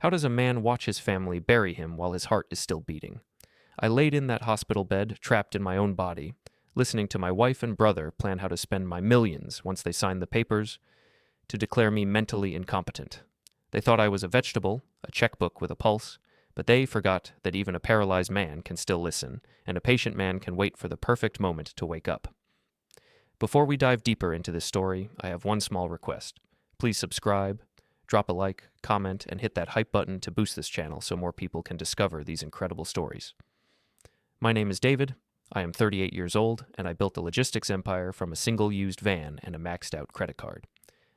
How does a man watch his family bury him while his heart is still beating? I laid in that hospital bed, trapped in my own body, listening to my wife and brother plan how to spend my millions once they signed the papers to declare me mentally incompetent. They thought I was a vegetable, a checkbook with a pulse, but they forgot that even a paralyzed man can still listen, and a patient man can wait for the perfect moment to wake up. Before we dive deeper into this story, I have one small request. Please subscribe, drop a like, comment, and hit that hype button to boost this channel so more people can discover these incredible stories. My name is David. I am 38 years old, and I built a logistics empire from a single used van and a maxed out credit card.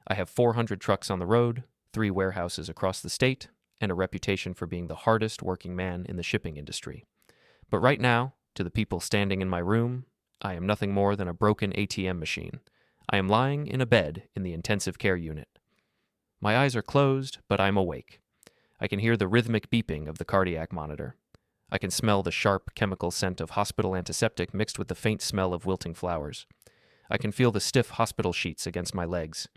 I have 400 trucks on the road, 3 warehouses across the state, and a reputation for being the hardest working man in the shipping industry. But right now, to the people standing in my room, I am nothing more than a broken ATM machine. I am lying in a bed in the intensive care unit. My eyes are closed, but I'm awake. I can hear the rhythmic beeping of the cardiac monitor. I can smell the sharp chemical scent of hospital antiseptic mixed with the faint smell of wilting flowers. I can feel the stiff hospital sheets against my legs,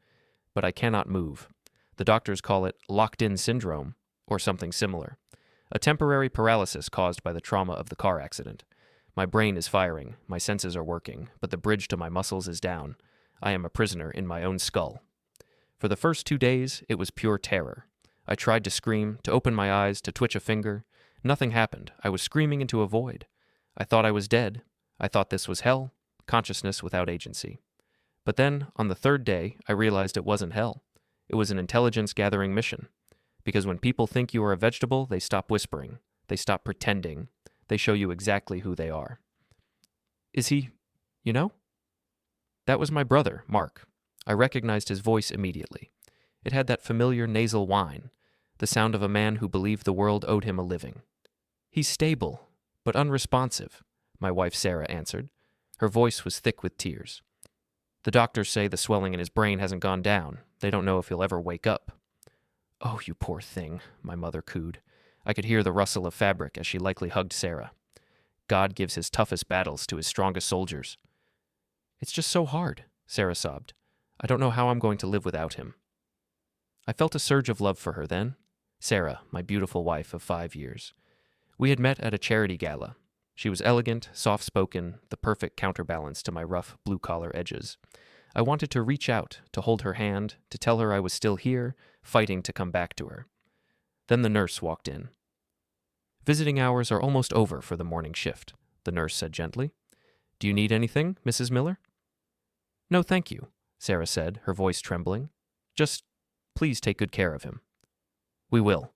but I cannot move. The doctors call it locked-in syndrome, or something similar. A temporary paralysis caused by the trauma of the car accident. My brain is firing, my senses are working, but the bridge to my muscles is down. I am a prisoner in my own skull. For the first 2 days, it was pure terror. I tried to scream, to open my eyes, to twitch a finger. Nothing happened. I was screaming into a void. I thought I was dead. I thought this was hell, consciousness without agency. But then, on the 3rd day, I realized it wasn't hell. It was an intelligence-gathering mission. Because when people think you are a vegetable, they stop whispering. They stop pretending. They show you exactly who they are. Is he, you know? That was my brother, Mark. I recognized his voice immediately. It had that familiar nasal whine, the sound of a man who believed the world owed him a living. He's stable, but unresponsive, my wife Sarah answered. Her voice was thick with tears. The doctors say the swelling in his brain hasn't gone down. They don't know if he'll ever wake up. Oh, you poor thing, my mother cooed. I could hear the rustle of fabric as she lightly hugged Sarah. God gives his toughest battles to his strongest soldiers. It's just so hard, Sarah sobbed. I don't know how I'm going to live without him. I felt a surge of love for her then. Sarah, my beautiful wife of 5 years. We had met at a charity gala. She was elegant, soft-spoken, the perfect counterbalance to my rough blue-collar edges. I wanted to reach out, to hold her hand, to tell her I was still here, fighting to come back to her. Then the nurse walked in. Visiting hours are almost over for the morning shift, the nurse said gently. Do you need anything, Mrs. Miller? No, thank you, Sarah said, her voice trembling. Just please take good care of him. We will.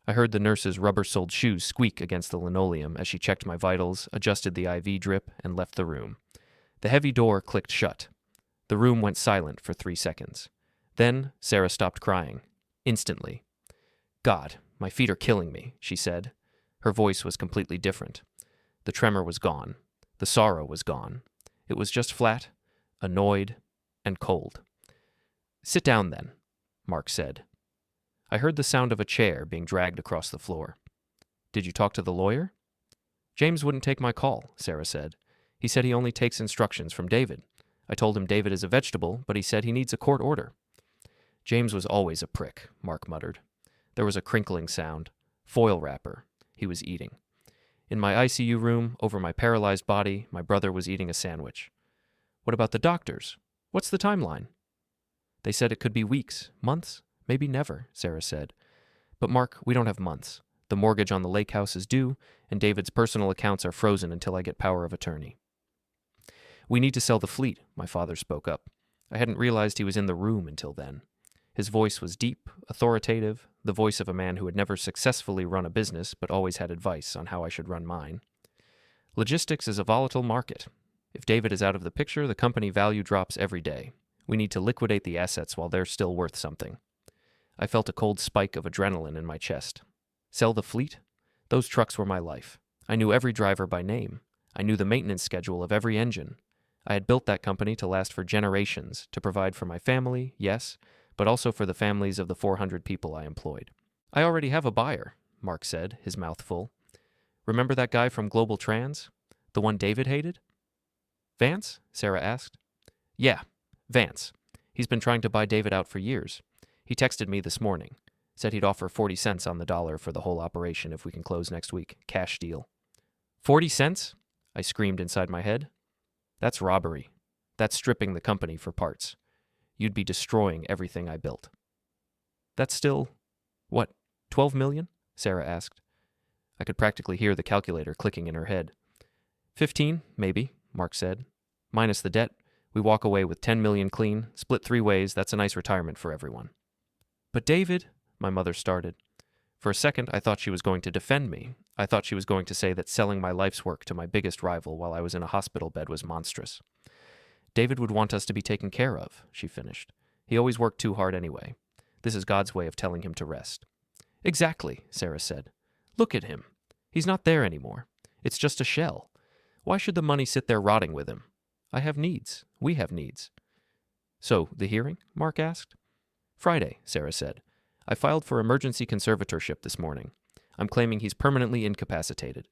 I heard the nurse's rubber-soled shoes squeak against the linoleum as she checked my vitals, adjusted the IV drip, and left the room. The heavy door clicked shut. The room went silent for 3 seconds. Then Sarah stopped crying. Instantly. God, my feet are killing me, she said. Her voice was completely different. The tremor was gone. The sorrow was gone. It was just flat, annoyed, and cold. Sit down then, Mark said. I heard the sound of a chair being dragged across the floor. Did you talk to the lawyer? James wouldn't take my call, Sarah said. He said he only takes instructions from David. I told him David is a vegetable, but he said he needs a court order. James was always a prick, Mark muttered. There was a crinkling sound. Foil wrapper. He was eating. In my ICU room, over my paralyzed body, my brother was eating a sandwich. What about the doctors? What's the timeline? They said it could be weeks, months, maybe never, Sarah said. But Mark, we don't have months. The mortgage on the lake house is due, and David's personal accounts are frozen until I get power of attorney. We need to sell the fleet, my father spoke up. I hadn't realized he was in the room until then. His voice was deep, authoritative, the voice of a man who had never successfully run a business but always had advice on how I should run mine. Logistics is a volatile market. If David is out of the picture, the company value drops every day. We need to liquidate the assets while they're still worth something. I felt a cold spike of adrenaline in my chest. Sell the fleet? Those trucks were my life. I knew every driver by name. I knew the maintenance schedule of every engine. I had built that company to last for generations, to provide for my family, yes, but also for the families of the 400 people I employed. I already have a buyer, Mark said, his mouth full. Remember that guy from Global Trans? The one David hated? Vance? Sarah asked. Yeah, Vance. He's been trying to buy David out for years. He texted me this morning. Said he'd offer 40 cents on the dollar for the whole operation if we can close next week. Cash deal. 40 cents? I screamed inside my head. That's robbery. That's stripping the company for parts. You'd be destroying everything I built. That's still, what, 12 million? Sarah asked. I could practically hear the calculator clicking in her head. 15, maybe, Mark said. Minus the debt, we walk away with 10 million clean, split 3 ways. That's a nice retirement for everyone. But David, my mother started. For a second, I thought she was going to defend me. I thought she was going to say that selling my life's work to my biggest rival while I was in a hospital bed was monstrous. David would want us to be taken care of, she finished. He always worked too hard anyway. This is God's way of telling him to rest. Exactly, Sarah said. Look at him. He's not there anymore. It's just a shell. Why should the money sit there rotting with him? I have needs. We have needs. So, the hearing? Mark asked. Friday, Sarah said. I filed for emergency conservatorship this morning. I'm claiming he's permanently incapacitated.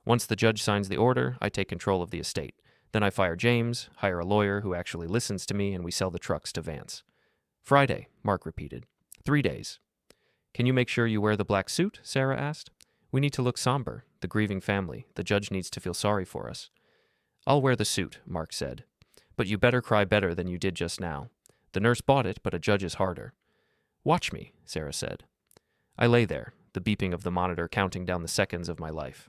Once the judge signs the order, I take control of the estate. Then I fire James, hire a lawyer who actually listens to me, and we sell the trucks to Vance. Friday, Mark repeated. 3 days. Can you make sure you wear the black suit? Sarah asked. We need to look somber. The grieving family. The judge needs to feel sorry for us. I'll wear the suit, Mark said. But you better cry better than you did just now. The nurse bought it, but a judge is harder. Watch me, Sarah said. I lay there, the beeping of the monitor counting down the seconds of my life.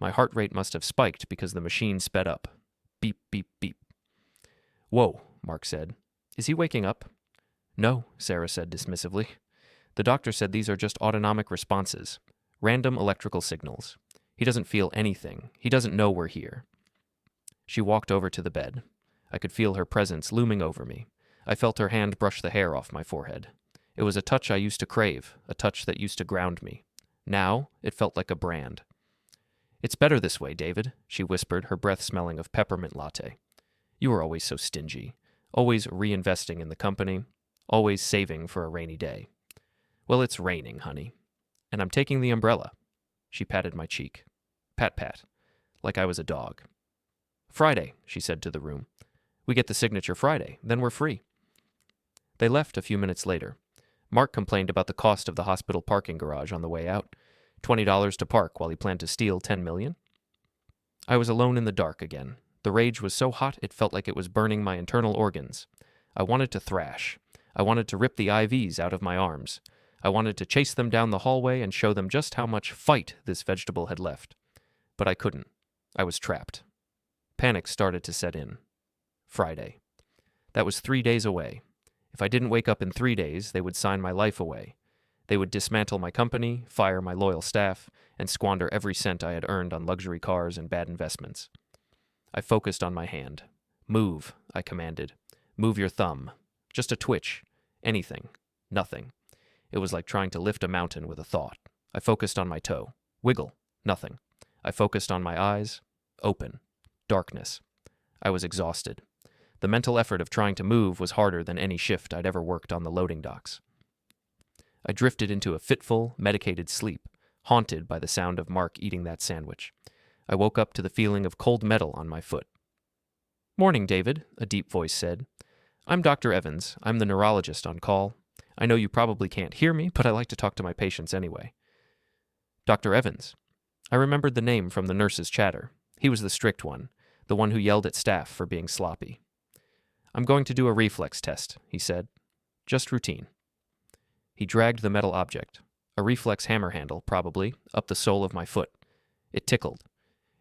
My heart rate must have spiked because the machine sped up. Beep, beep, beep. Whoa, Mark said. Is he waking up? No, Sarah said dismissively. The doctor said these are just autonomic responses, random electrical signals. He doesn't feel anything. He doesn't know we're here. She walked over to the bed. I could feel her presence looming over me. I felt her hand brush the hair off my forehead. It was a touch I used to crave, a touch that used to ground me. Now, it felt like a brand. It's better this way, David, she whispered, her breath smelling of peppermint latte. You were always so stingy, always reinvesting in the company, always saving for a rainy day. Well, it's raining, honey. And I'm taking the umbrella. She patted my cheek. Pat, pat, like I was a dog. Friday, she said to the room. We get the signature Friday, then we're free. They left a few minutes later. Mark complained about the cost of the hospital parking garage on the way out. $20 to park while he planned to steal $10 million. I was alone in the dark again. The rage was so hot it felt like it was burning my internal organs. I wanted to thrash. I wanted to rip the IVs out of my arms. I wanted to chase them down the hallway and show them just how much fight this vegetable had left. But I couldn't. I was trapped. Panic started to set in. Friday. That was 3 days away. If I didn't wake up in 3 days, they would sign my life away. They would dismantle my company, fire my loyal staff, and squander every cent I had earned on luxury cars and bad investments. I focused on my hand. Move, I commanded. Move your thumb. Just a twitch. Anything. Nothing. It was like trying to lift a mountain with a thought. I focused on my toe. Wiggle. Nothing. I focused on my eyes. Open. Darkness. I was exhausted. The mental effort of trying to move was harder than any shift I'd ever worked on the loading docks. I drifted into a fitful, medicated sleep, haunted by the sound of Mark eating that sandwich. I woke up to the feeling of cold metal on my foot. Morning, David, a deep voice said. I'm Dr. Evans. I'm the neurologist on call. I know you probably can't hear me, but I like to talk to my patients anyway. Dr. Evans. I remembered the name from the nurse's chatter. He was the strict one, the one who yelled at staff for being sloppy. I'm going to do a reflex test, he said. Just routine. He dragged the metal object, a reflex hammer handle, probably, up the sole of my foot. It tickled.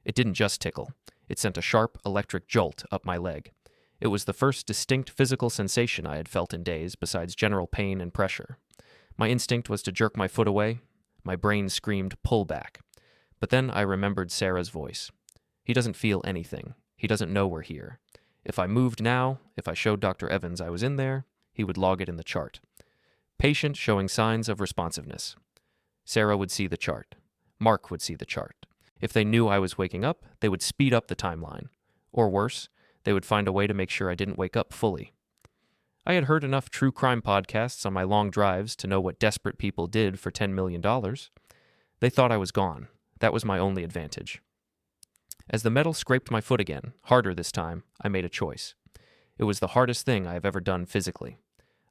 It didn't just tickle. It sent a sharp electric jolt up my leg. It was the first distinct physical sensation I had felt in days besides general pain and pressure. My instinct was to jerk my foot away. My brain screamed, pull back. But then I remembered Sarah's voice. He doesn't feel anything. He doesn't know we're here. If I moved now, if I showed Dr. Evans I was in there, he would log it in the chart. Patient showing signs of responsiveness. Sarah would see the chart. Mark would see the chart. If they knew I was waking up, they would speed up the timeline. Or worse, they would find a way to make sure I didn't wake up fully. I had heard enough true crime podcasts on my long drives to know what desperate people did for $10 million. They thought I was gone. That was my only advantage. As the metal scraped my foot again, harder this time, I made a choice. It was the hardest thing I have ever done physically.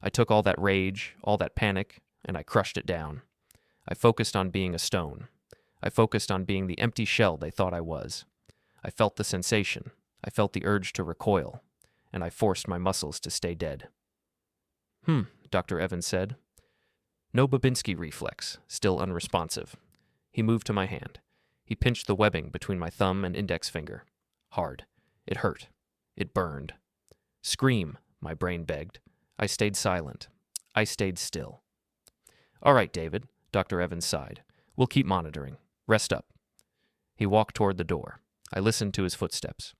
I took all that rage, all that panic, and I crushed it down. I focused on being a stone. I focused on being the empty shell they thought I was. I felt the sensation. I felt the urge to recoil, and I forced my muscles to stay dead. Dr. Evans said. No Babinski reflex, still unresponsive. He moved to my hand. He pinched the webbing between my thumb and index finger. Hard. It hurt. It burned. Scream, my brain begged. I stayed silent. I stayed still. All right, David, Dr. Evans sighed. We'll keep monitoring. Rest up. He walked toward the door. I listened to his footsteps.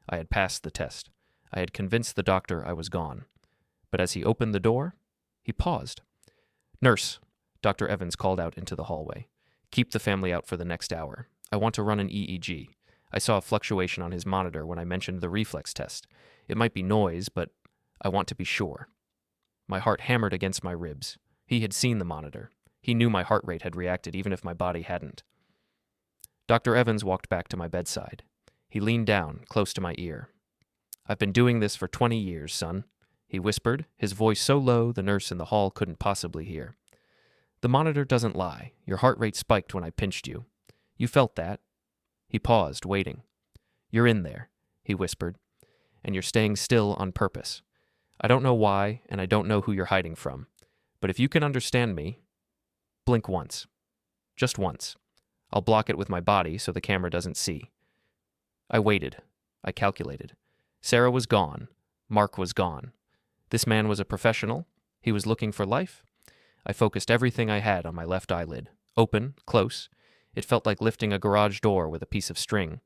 I had passed the test. I had convinced the doctor I was gone. But as he opened the door, he paused. Nurse, Dr. Evans called out into the hallway. Keep the family out for the next hour. I want to run an EEG. I saw a fluctuation on his monitor when I mentioned the reflex test. It might be noise, but I want to be sure. My heart hammered against my ribs. He had seen the monitor. He knew my heart rate had reacted even if my body hadn't. Dr. Evans walked back to my bedside. He leaned down, close to my ear. I've been doing this for 20 years, son, he whispered, his voice so low the nurse in the hall couldn't possibly hear. The monitor doesn't lie. Your heart rate spiked when I pinched you. You felt that. He paused, waiting. You're in there, he whispered, and you're staying still on purpose. I don't know why, and I don't know who you're hiding from, but if you can understand me, blink once. Just once. I'll block it with my body so the camera doesn't see. I waited. I calculated. Sarah was gone. Mark was gone. This man was a professional. He was looking for life. I focused everything I had on my left eyelid. Open, close. It felt like lifting a garage door with a piece of string.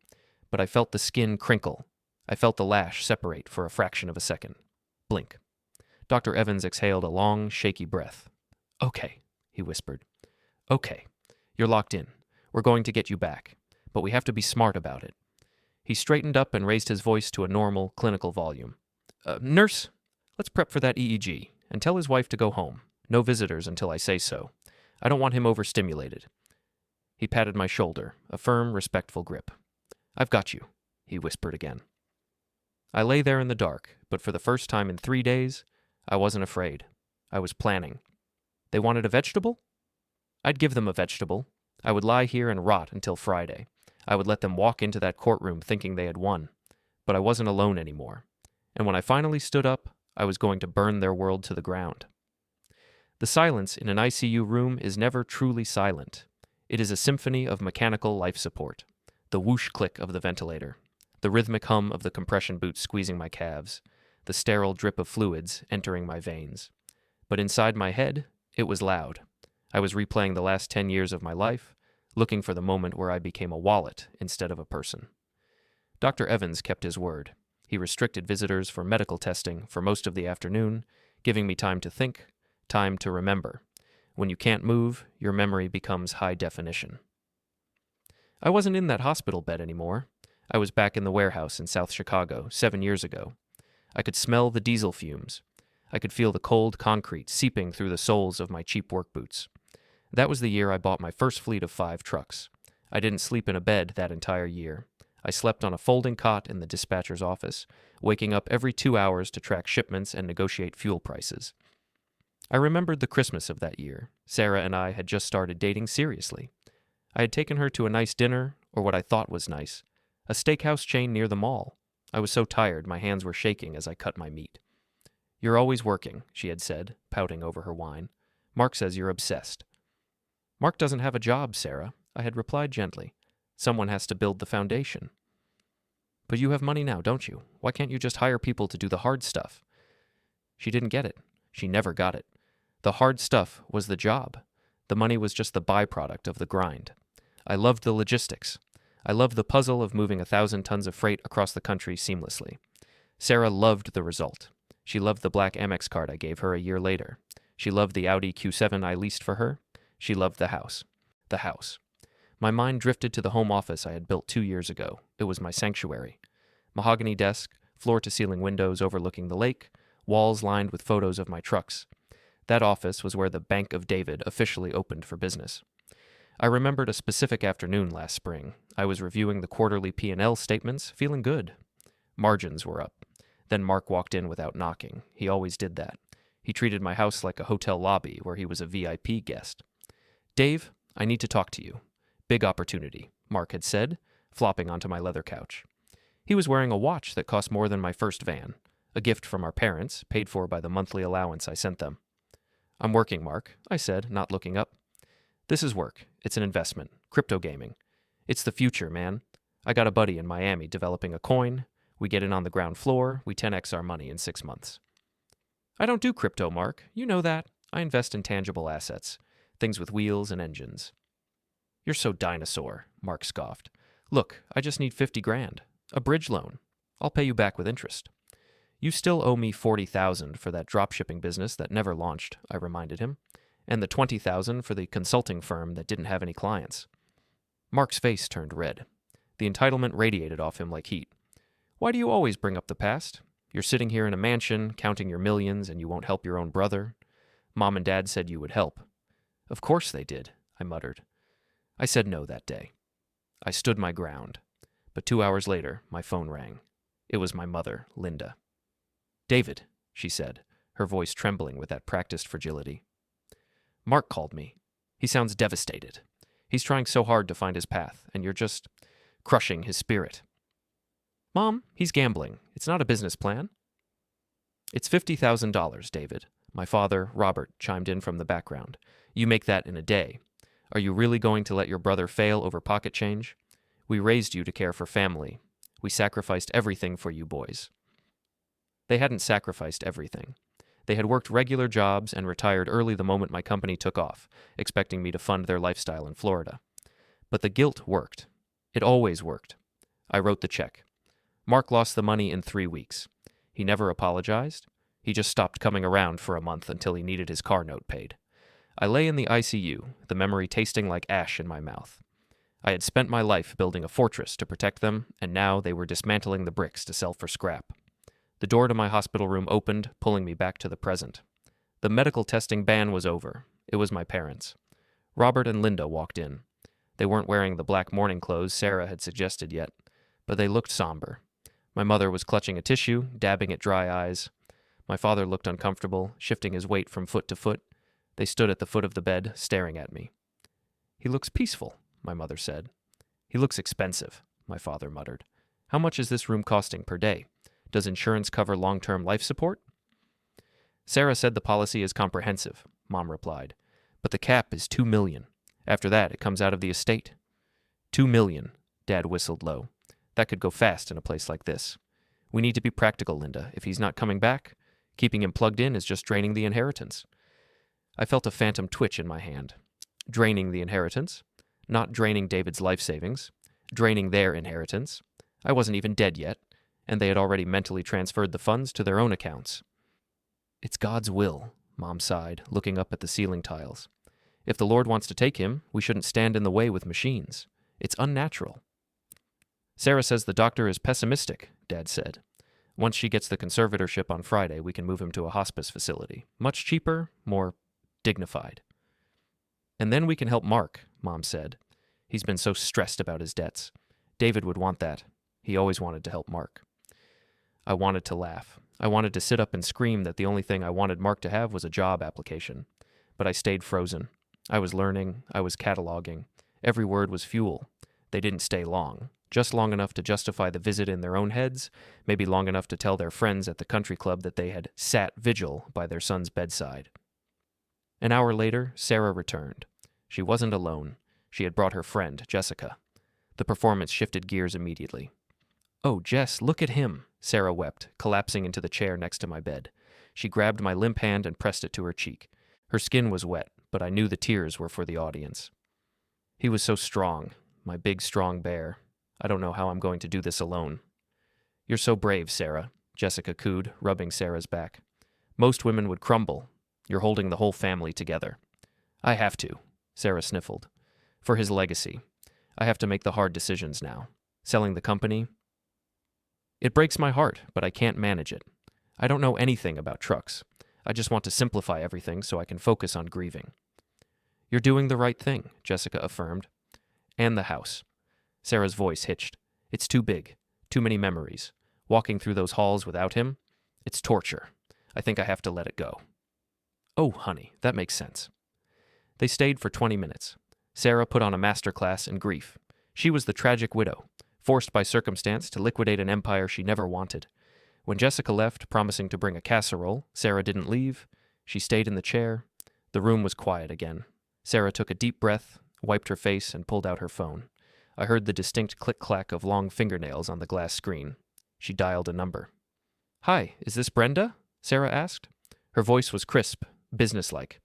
But I felt the skin crinkle. I felt the lash separate for a fraction of a second. Blink. Dr. Evans exhaled a long, shaky breath. Okay, he whispered. Okay, you're locked in. We're going to get you back. But we have to be smart about it. He straightened up and raised his voice to a normal, clinical volume. Nurse, let's prep for that EEG, and tell his wife to go home. No visitors until I say so. I don't want him overstimulated. He patted my shoulder, a firm, respectful grip. I've got you, he whispered again. I lay there in the dark, but for the first time in 3 days, I wasn't afraid. I was planning. They wanted a vegetable? I'd give them a vegetable. I would lie here and rot until Friday. I would let them walk into that courtroom thinking they had won. But I wasn't alone anymore. And when I finally stood up, I was going to burn their world to the ground. The silence in an ICU room is never truly silent. It is a symphony of mechanical life support. The whoosh click of the ventilator. The rhythmic hum of the compression boots squeezing my calves. The sterile drip of fluids entering my veins. But inside my head, it was loud. I was replaying the last 10 years of my life, looking for the moment where I became a wallet instead of a person. Dr. Evans kept his word. He restricted visitors for medical testing for most of the afternoon, giving me time to think, time to remember. When you can't move, your memory becomes high definition. I wasn't in that hospital bed anymore. I was back in the warehouse in South Chicago 7 years ago. I could smell the diesel fumes. I could feel the cold concrete seeping through the soles of my cheap work boots. That was the year I bought my first fleet of 5 trucks. I didn't sleep in a bed that entire year. I slept on a folding cot in the dispatcher's office, waking up every 2 hours to track shipments and negotiate fuel prices. I remembered the Christmas of that year. Sarah and I had just started dating seriously. I had taken her to a nice dinner, or what I thought was nice, a steakhouse chain near the mall. I was so tired my hands were shaking as I cut my meat. You're always working, she had said, pouting over her wine. Mark says you're obsessed. Mark doesn't have a job, Sarah, I had replied gently. Someone has to build the foundation. But you have money now, don't you? Why can't you just hire people to do the hard stuff? She didn't get it. She never got it. The hard stuff was the job. The money was just the byproduct of the grind. I loved the logistics. I loved the puzzle of moving 1,000 tons of freight across the country seamlessly. Sarah loved the result. She loved the black Amex card I gave her a year later. She loved the Audi Q7 I leased for her. She loved the house. The house. My mind drifted to the home office I had built 2 years ago. It was my sanctuary. Mahogany desk, floor-to-ceiling windows overlooking the lake, walls lined with photos of my trucks. That office was where the Bank of David officially opened for business. I remembered a specific afternoon last spring. I was reviewing the quarterly P&L statements, feeling good. Margins were up. Then Mark walked in without knocking. He always did that. He treated my house like a hotel lobby where he was a VIP guest. "Dave, I need to talk to you. Big opportunity," Mark had said, flopping onto my leather couch. He was wearing a watch that cost more than my first van, a gift from our parents, paid for by the monthly allowance I sent them. "I'm working, Mark," I said, not looking up. "This is work. It's an investment. Crypto gaming. It's the future, man. I got a buddy in Miami developing a coin. We get in on the ground floor. We 10x our money in 6 months." "I don't do crypto, Mark. You know that. I invest in tangible assets. Things with wheels and engines." "You're so dinosaur," Mark scoffed. "Look, I just need 50 grand. A bridge loan. I'll pay you back with interest." "You still owe me 40,000 for that dropshipping business that never launched," I reminded him, "and the 20,000 for the consulting firm that didn't have any clients." Mark's face turned red. The entitlement radiated off him like heat. "Why do you always bring up the past? You're sitting here in a mansion, counting your millions, and you won't help your own brother. Mom and Dad said you would help." "Of course they did," I muttered. I said no that day. I stood my ground. But 2 hours later, my phone rang. It was my mother, Linda. "David," she said, her voice trembling with that practiced fragility. "Mark called me. He sounds devastated. He's trying so hard to find his path, and you're just crushing his spirit." "Mom, he's gambling. It's not a business plan." "It's $50,000, David." My father, Robert, chimed in from the background. "You make that in a day. Are you really going to let your brother fail over pocket change? We raised you to care for family. We sacrificed everything for you boys." They hadn't sacrificed everything. They had worked regular jobs and retired early the moment my company took off, expecting me to fund their lifestyle in Florida. But the guilt worked. It always worked. I wrote the check. Mark lost the money in 3 weeks. He never apologized. He just stopped coming around for a month until he needed his car note paid. I lay in the ICU, the memory tasting like ash in my mouth. I had spent my life building a fortress to protect them, and now they were dismantling the bricks to sell for scrap. The door to my hospital room opened, pulling me back to the present. The medical testing ban was over. It was my parents. Robert and Linda walked in. They weren't wearing the black morning clothes Sarah had suggested yet, but they looked somber. My mother was clutching a tissue, dabbing at dry eyes. My father looked uncomfortable, shifting his weight from foot to foot. They stood at the foot of the bed, staring at me. "He looks peaceful," my mother said. "He looks expensive," my father muttered. "How much is this room costing per day? Does insurance cover long-term life support?" "Sarah said the policy is comprehensive," Mom replied. "But the cap is $2 million. After that, it comes out of the estate." $2 million, Dad whistled low. "That could go fast in a place like this. We need to be practical, Linda. If he's not coming back, keeping him plugged in is just draining the inheritance." I felt a phantom twitch in my hand. Draining the inheritance? Not draining David's life savings. Draining their inheritance. I wasn't even dead yet, and they had already mentally transferred the funds to their own accounts. "It's God's will," Mom sighed, looking up at the ceiling tiles. "If the Lord wants to take him, we shouldn't stand in the way with machines. It's unnatural." "Sarah says the doctor is pessimistic," Dad said. "Once she gets the conservatorship on Friday, we can move him to a hospice facility. Much cheaper, more dignified." "And then we can help Mark," Mom said. "He's been so stressed about his debts. David would want that. He always wanted to help Mark." I wanted to laugh. I wanted to sit up and scream that the only thing I wanted Mark to have was a job application. But I stayed frozen. I was learning. I was cataloging. Every word was fuel. They didn't stay long. Just long enough to justify the visit in their own heads, maybe long enough to tell their friends at the country club that they had sat vigil by their son's bedside. An hour later, Sarah returned. She wasn't alone. She had brought her friend, Jessica. The performance shifted gears immediately. "Oh, Jess, look at him," Sarah wept, collapsing into the chair next to my bed. She grabbed my limp hand and pressed it to her cheek. Her skin was wet, but I knew the tears were for the audience. "He was so strong, my big, strong bear. I don't know how I'm going to do this alone." "You're so brave, Sarah," Jessica cooed, rubbing Sarah's back. "Most women would crumble. You're holding the whole family together." "I have to," Sarah sniffled. "For his legacy. I have to make the hard decisions now. Selling the company. It breaks my heart, but I can't manage it. I don't know anything about trucks. I just want to simplify everything so I can focus on grieving." "You're doing the right thing," Jessica affirmed. "And the house." Sarah's voice hitched. "It's too big. Too many memories. Walking through those halls without him, it's torture. I think I have to let it go." Oh, honey, that makes sense. They stayed for 20 minutes. Sarah put on a masterclass in grief. She was the tragic widow, forced by circumstance to liquidate an empire she never wanted. When Jessica left, promising to bring a casserole, Sarah didn't leave. She stayed in the chair. The room was quiet again. Sarah took a deep breath, wiped her face, and pulled out her phone. I heard the distinct click-clack of long fingernails on the glass screen. She dialed a number. "Hi, is this Brenda?" Sarah asked. Her voice was crisp, businesslike.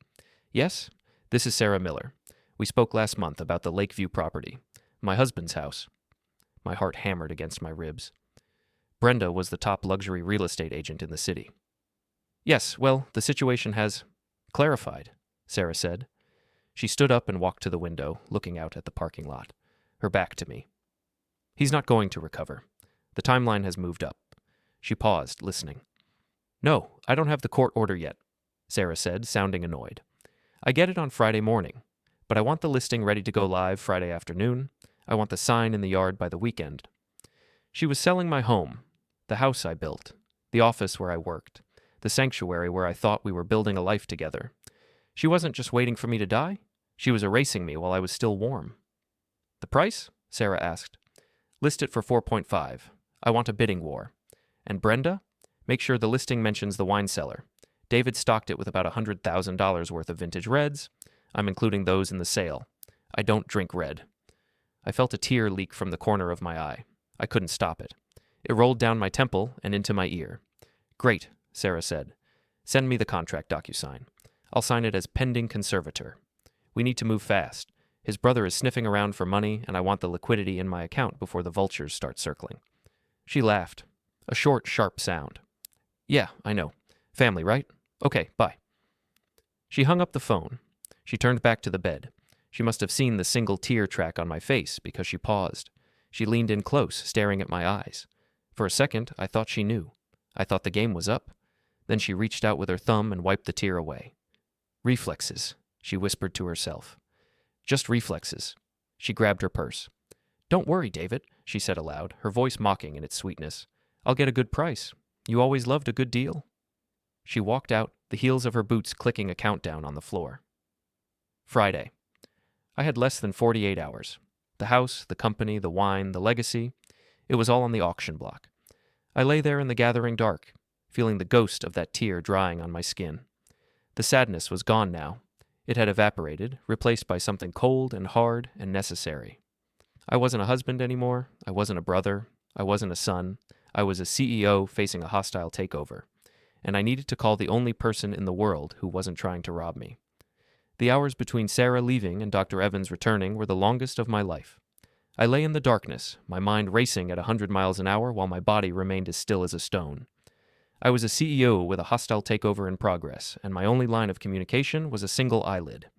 "Yes, this is Sarah Miller. We spoke last month about the Lakeview property. My husband's house." My heart hammered against my ribs. Brenda was the top luxury real estate agent in the city. "Yes, well, the situation has clarified," Sarah said. She stood up and walked to the window, looking out at the parking lot, her back to me. "He's not going to recover. The timeline has moved up." She paused, listening. "No, I don't have the court order yet," Sarah said, sounding annoyed. "I get it on Friday morning, but I want the listing ready to go live Friday afternoon. I want the sign in the yard by the weekend." She was selling my home, the house I built, the office where I worked, the sanctuary where I thought we were building a life together. She wasn't just waiting for me to die. She was erasing me while I was still warm. "The price?" Sarah asked. "List it for 4.5. I want a bidding war. And Brenda? Make sure the listing mentions the wine cellar. David stocked it with about $100,000 worth of vintage reds. I'm including those in the sale. I don't drink red." I felt a tear leak from the corner of my eye. I couldn't stop it. It rolled down my temple and into my ear. "Great," Sarah said. "Send me the contract DocuSign. I'll sign it as pending conservator. We need to move fast. His brother is sniffing around for money, and I want the liquidity in my account before the vultures start circling." She laughed. A short, sharp sound. "Yeah, I know. Family, right? Okay, bye." She hung up the phone. She turned back to the bed. She must have seen the single tear track on my face because she paused. She leaned in close, staring at my eyes. For a second, I thought she knew. I thought the game was up. Then she reached out with her thumb and wiped the tear away. "Reflexes," she whispered to herself. "Just reflexes." She grabbed her purse. "Don't worry, David," she said aloud, her voice mocking in its sweetness. "I'll get a good price. You always loved a good deal." She walked out, the heels of her boots clicking a countdown on the floor. Friday. I had less than 48 hours. The house, the company, the wine, the legacy. It was all on the auction block. I lay there in the gathering dark, feeling the ghost of that tear drying on my skin. The sadness was gone now. It had evaporated, replaced by something cold and hard and necessary. I wasn't a husband anymore. I wasn't a brother. I wasn't a son. I was a CEO facing a hostile takeover. And I needed to call the only person in the world who wasn't trying to rob me. The hours between Sarah leaving and Dr. Evans returning were the longest of my life. I lay in the darkness, my mind racing at 100 miles an hour while my body remained as still as a stone. I was a CEO with a hostile takeover in progress, and my only line of communication was a single eyelid.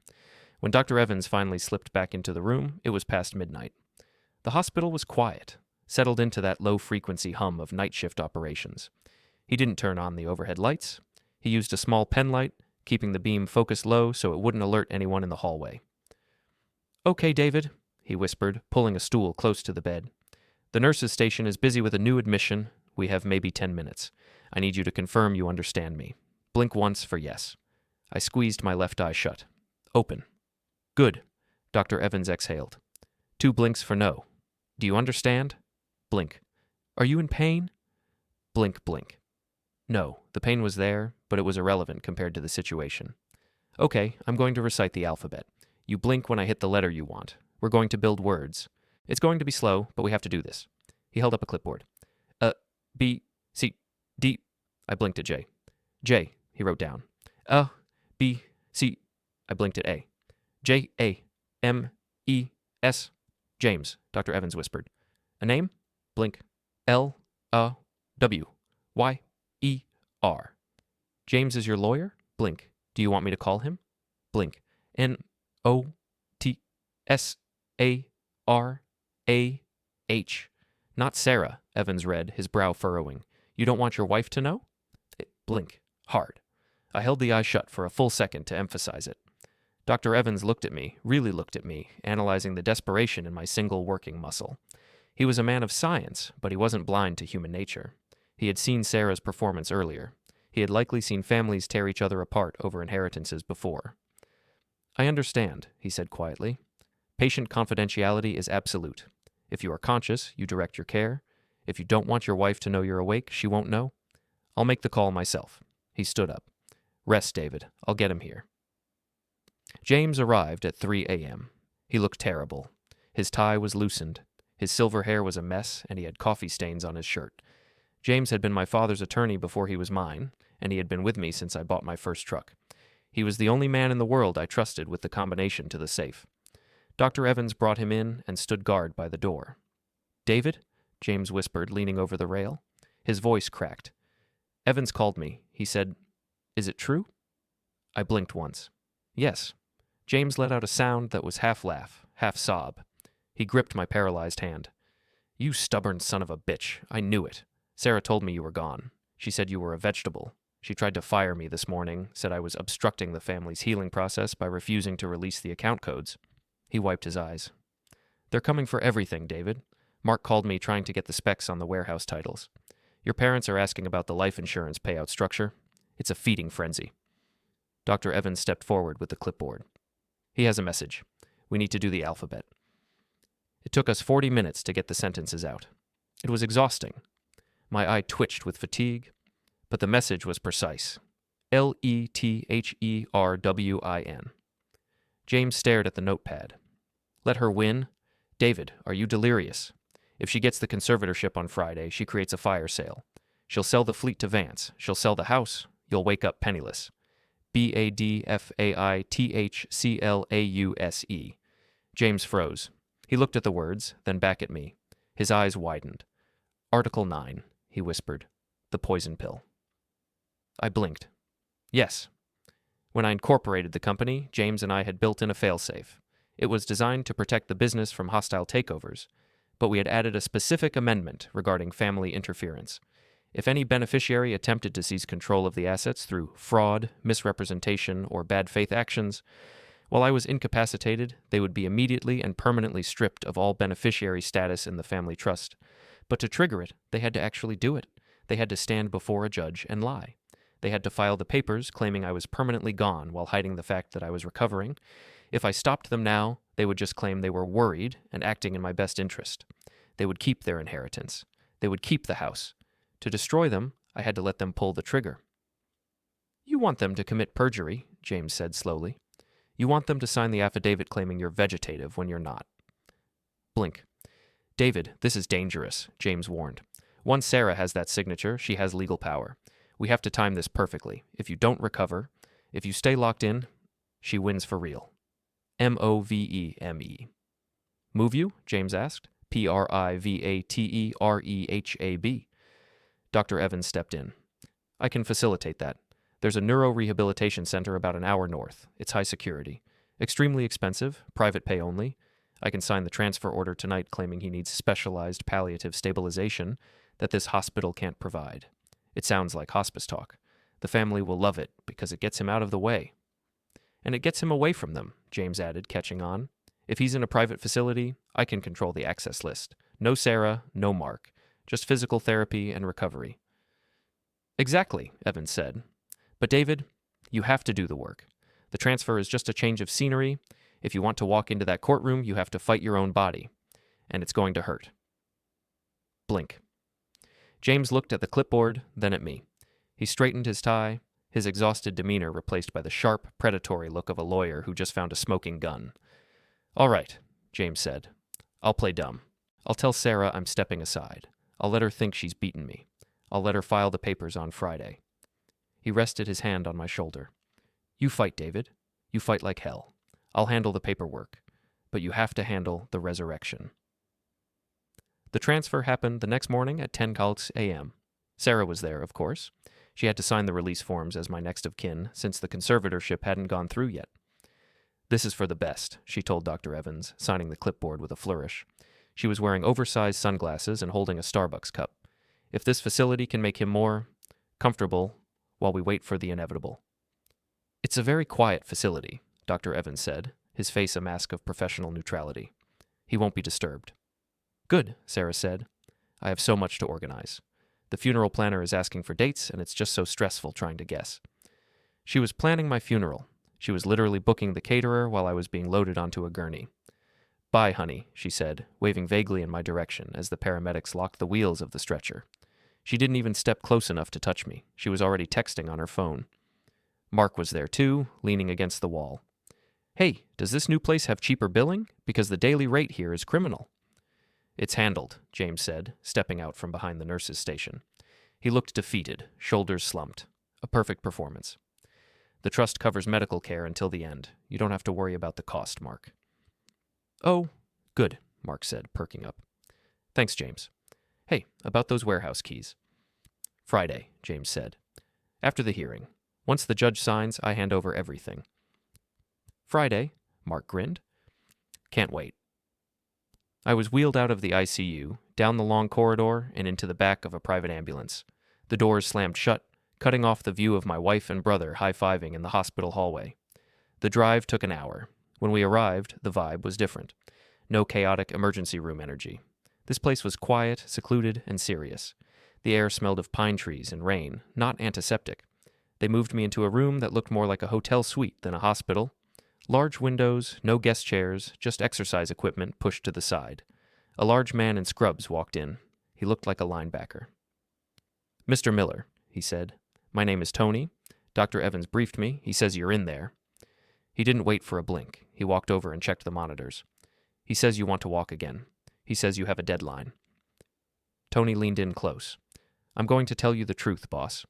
When Dr. Evans finally slipped back into the room, it was past midnight. The hospital was quiet, settled into that low-frequency hum of night shift operations. He didn't turn on the overhead lights. He used a small pen light, keeping the beam focused low so it wouldn't alert anyone in the hallway. "Okay, David," he whispered, pulling a stool close to the bed. "The nurses' station is busy with a new admission. We have maybe 10 minutes. I need you to confirm you understand me. Blink once for yes." I squeezed my left eye shut. "Open." "Good." Dr. Evans exhaled. 2 blinks for no. "Do you understand?" Blink. "Are you in pain?" Blink, blink. No, the pain was there, but it was irrelevant compared to the situation. "Okay, I'm going to recite the alphabet. You blink when I hit the letter you want. We're going to build words. It's going to be slow, but we have to do this." He held up a clipboard. B, C, D. I blinked at J. "J," he wrote down. B, C. I blinked at A. "J, A, M, E, S. James," Dr. Evans whispered. "A name?" Blink. L, W, Y, E, R. "James is your lawyer?" Blink. "Do you want me to call him?" Blink. N, O, T, S, A, R, A, H. "Not Sarah," Evans read, his brow furrowing. "You don't want your wife to know?" Blink. Hard. I held the eye shut for a full second to emphasize it. Dr. Evans looked at me, really looked at me, analyzing the desperation in my single working muscle. He was a man of science, but he wasn't blind to human nature. He had seen Sarah's performance earlier. He had likely seen families tear each other apart over inheritances before. "I understand," he said quietly. "Patient confidentiality is absolute. If you are conscious, you direct your care. If you don't want your wife to know you're awake, she won't know. I'll make the call myself." He stood up. "Rest, David. I'll get him here." James arrived at 3 a.m. He looked terrible. His tie was loosened. His silver hair was a mess, and he had coffee stains on his shirt. James had been my father's attorney before he was mine, and he had been with me since I bought my first truck. He was the only man in the world I trusted with the combination to the safe. Dr. Evans brought him in and stood guard by the door. "David?" James whispered, leaning over the rail. His voice cracked. "Evans called me. He said, 'Is it true?'" I blinked once. "Yes." James let out a sound that was half laugh, half sob. He gripped my paralyzed hand. "You stubborn son of a bitch. I knew it. Sarah told me you were gone. She said you were a vegetable. She tried to fire me this morning, said I was obstructing the family's healing process by refusing to release the account codes." He wiped his eyes. "They're coming for everything, David. Mark called me trying to get the specs on the warehouse titles. Your parents are asking about the life insurance payout structure. It's a feeding frenzy." Dr. Evans stepped forward with the clipboard. "He has a message. We need to do the alphabet." It took us 40 minutes to get the sentences out. It was exhausting. My eye twitched with fatigue, but the message was precise. LETHERWIN. James stared at the notepad. "Let her win? David, are you delirious? If she gets the conservatorship on Friday, she creates a fire sale. She'll sell the fleet to Vance. She'll sell the house. You'll wake up penniless. BADFAITHCLAUSE. James froze. He looked at the words, then back at me. His eyes widened. "Article 9, he whispered. "The poison pill." I blinked. Yes. When I incorporated the company, James and I had built in a failsafe. It was designed to protect the business from hostile takeovers, but we had added a specific amendment regarding family interference. If any beneficiary attempted to seize control of the assets through fraud, misrepresentation, or bad faith actions, while I was incapacitated, they would be immediately and permanently stripped of all beneficiary status in the family trust. But to trigger it, they had to actually do it. They had to stand before a judge and lie. They had to file the papers claiming I was permanently gone while hiding the fact that I was recovering. If I stopped them now, they would just claim they were worried and acting in my best interest. They would keep their inheritance. They would keep the house. To destroy them, I had to let them pull the trigger. "You want them to commit perjury," James said slowly. "You want them to sign the affidavit claiming you're vegetative when you're not." Blink. "David, this is dangerous," James warned. "Once Sarah has that signature, she has legal power. We have to time this perfectly. If you don't recover, if you stay locked in, she wins for real. MOVEME. "Move you?" James asked. PRIVATEREHAB. Dr. Evans stepped in. "I can facilitate that. There's a neuro-rehabilitation center about an hour north. It's high security. Extremely expensive, private pay only. I can sign the transfer order tonight claiming he needs specialized palliative stabilization that this hospital can't provide. It sounds like hospice talk. The family will love it because it gets him out of the way." "And it gets him away from them," James added, catching on. "If he's in a private facility, I can control the access list. No Sarah, no Mark. Just physical therapy and recovery." "Exactly," Evans said. "But David, you have to do the work. The transfer is just a change of scenery. If you want to walk into that courtroom, you have to fight your own body. And it's going to hurt." Blink. James looked at the clipboard, then at me. He straightened his tie, his exhausted demeanor replaced by the sharp, predatory look of a lawyer who just found a smoking gun. "All right," James said. "I'll play dumb. I'll tell Sarah I'm stepping aside. I'll let her think she's beaten me. I'll let her file the papers on Friday." He rested his hand on my shoulder. "You fight, David. You fight like hell. I'll handle the paperwork. But you have to handle the resurrection." The transfer happened the next morning at 10 a.m. Sarah was there, of course. She had to sign the release forms as my next of kin, since the conservatorship hadn't gone through yet. "This is for the best," she told Dr. Evans, signing the clipboard with a flourish. She was wearing oversized sunglasses and holding a Starbucks cup. "If this facility can make him more comfortable while we wait for the inevitable." "It's a very quiet facility," Dr. Evans said, his face a mask of professional neutrality. "He won't be disturbed." "Good," Sarah said. "I have so much to organize. The funeral planner is asking for dates, and it's just so stressful trying to guess. She was planning my funeral. She was literally booking the caterer while I was being loaded onto a gurney. "Bye, honey," she said, waving vaguely in my direction as the paramedics locked the wheels of the stretcher. She didn't even step close enough to touch me. She was already texting on her phone. Mark was there too, leaning against the wall. "Hey, does this new place have cheaper billing? Because the daily rate here is criminal." "It's handled," James said, stepping out from behind the nurse's station. He looked defeated, shoulders slumped. A perfect performance. "The trust covers medical care until the end. You don't have to worry about the cost, Mark." "Oh, good," Mark said, perking up. "Thanks, James. Hey, about those warehouse keys." "Friday," James said. "After the hearing. Once the judge signs, I hand over everything." "Friday," Mark grinned. "Can't wait." I was wheeled out of the ICU, down the long corridor, and into the back of a private ambulance. The doors slammed shut, cutting off the view of my wife and brother high-fiving in the hospital hallway. The drive took an hour. When we arrived, the vibe was different. No chaotic emergency room energy. This place was quiet, secluded, and serious. The air smelled of pine trees and rain, not antiseptic. They moved me into a room that looked more like a hotel suite than a hospital. Large windows, no guest chairs, just exercise equipment pushed to the side. A large man in scrubs walked in. He looked like a linebacker. "Mr. Miller," he said. "My name is Tony. Dr. Evans briefed me. He says you're in there." He didn't wait for a blink. He walked over and checked the monitors. "He says you want to walk again. He says you have a deadline." Tony leaned in close. "I'm going to tell you the truth, boss.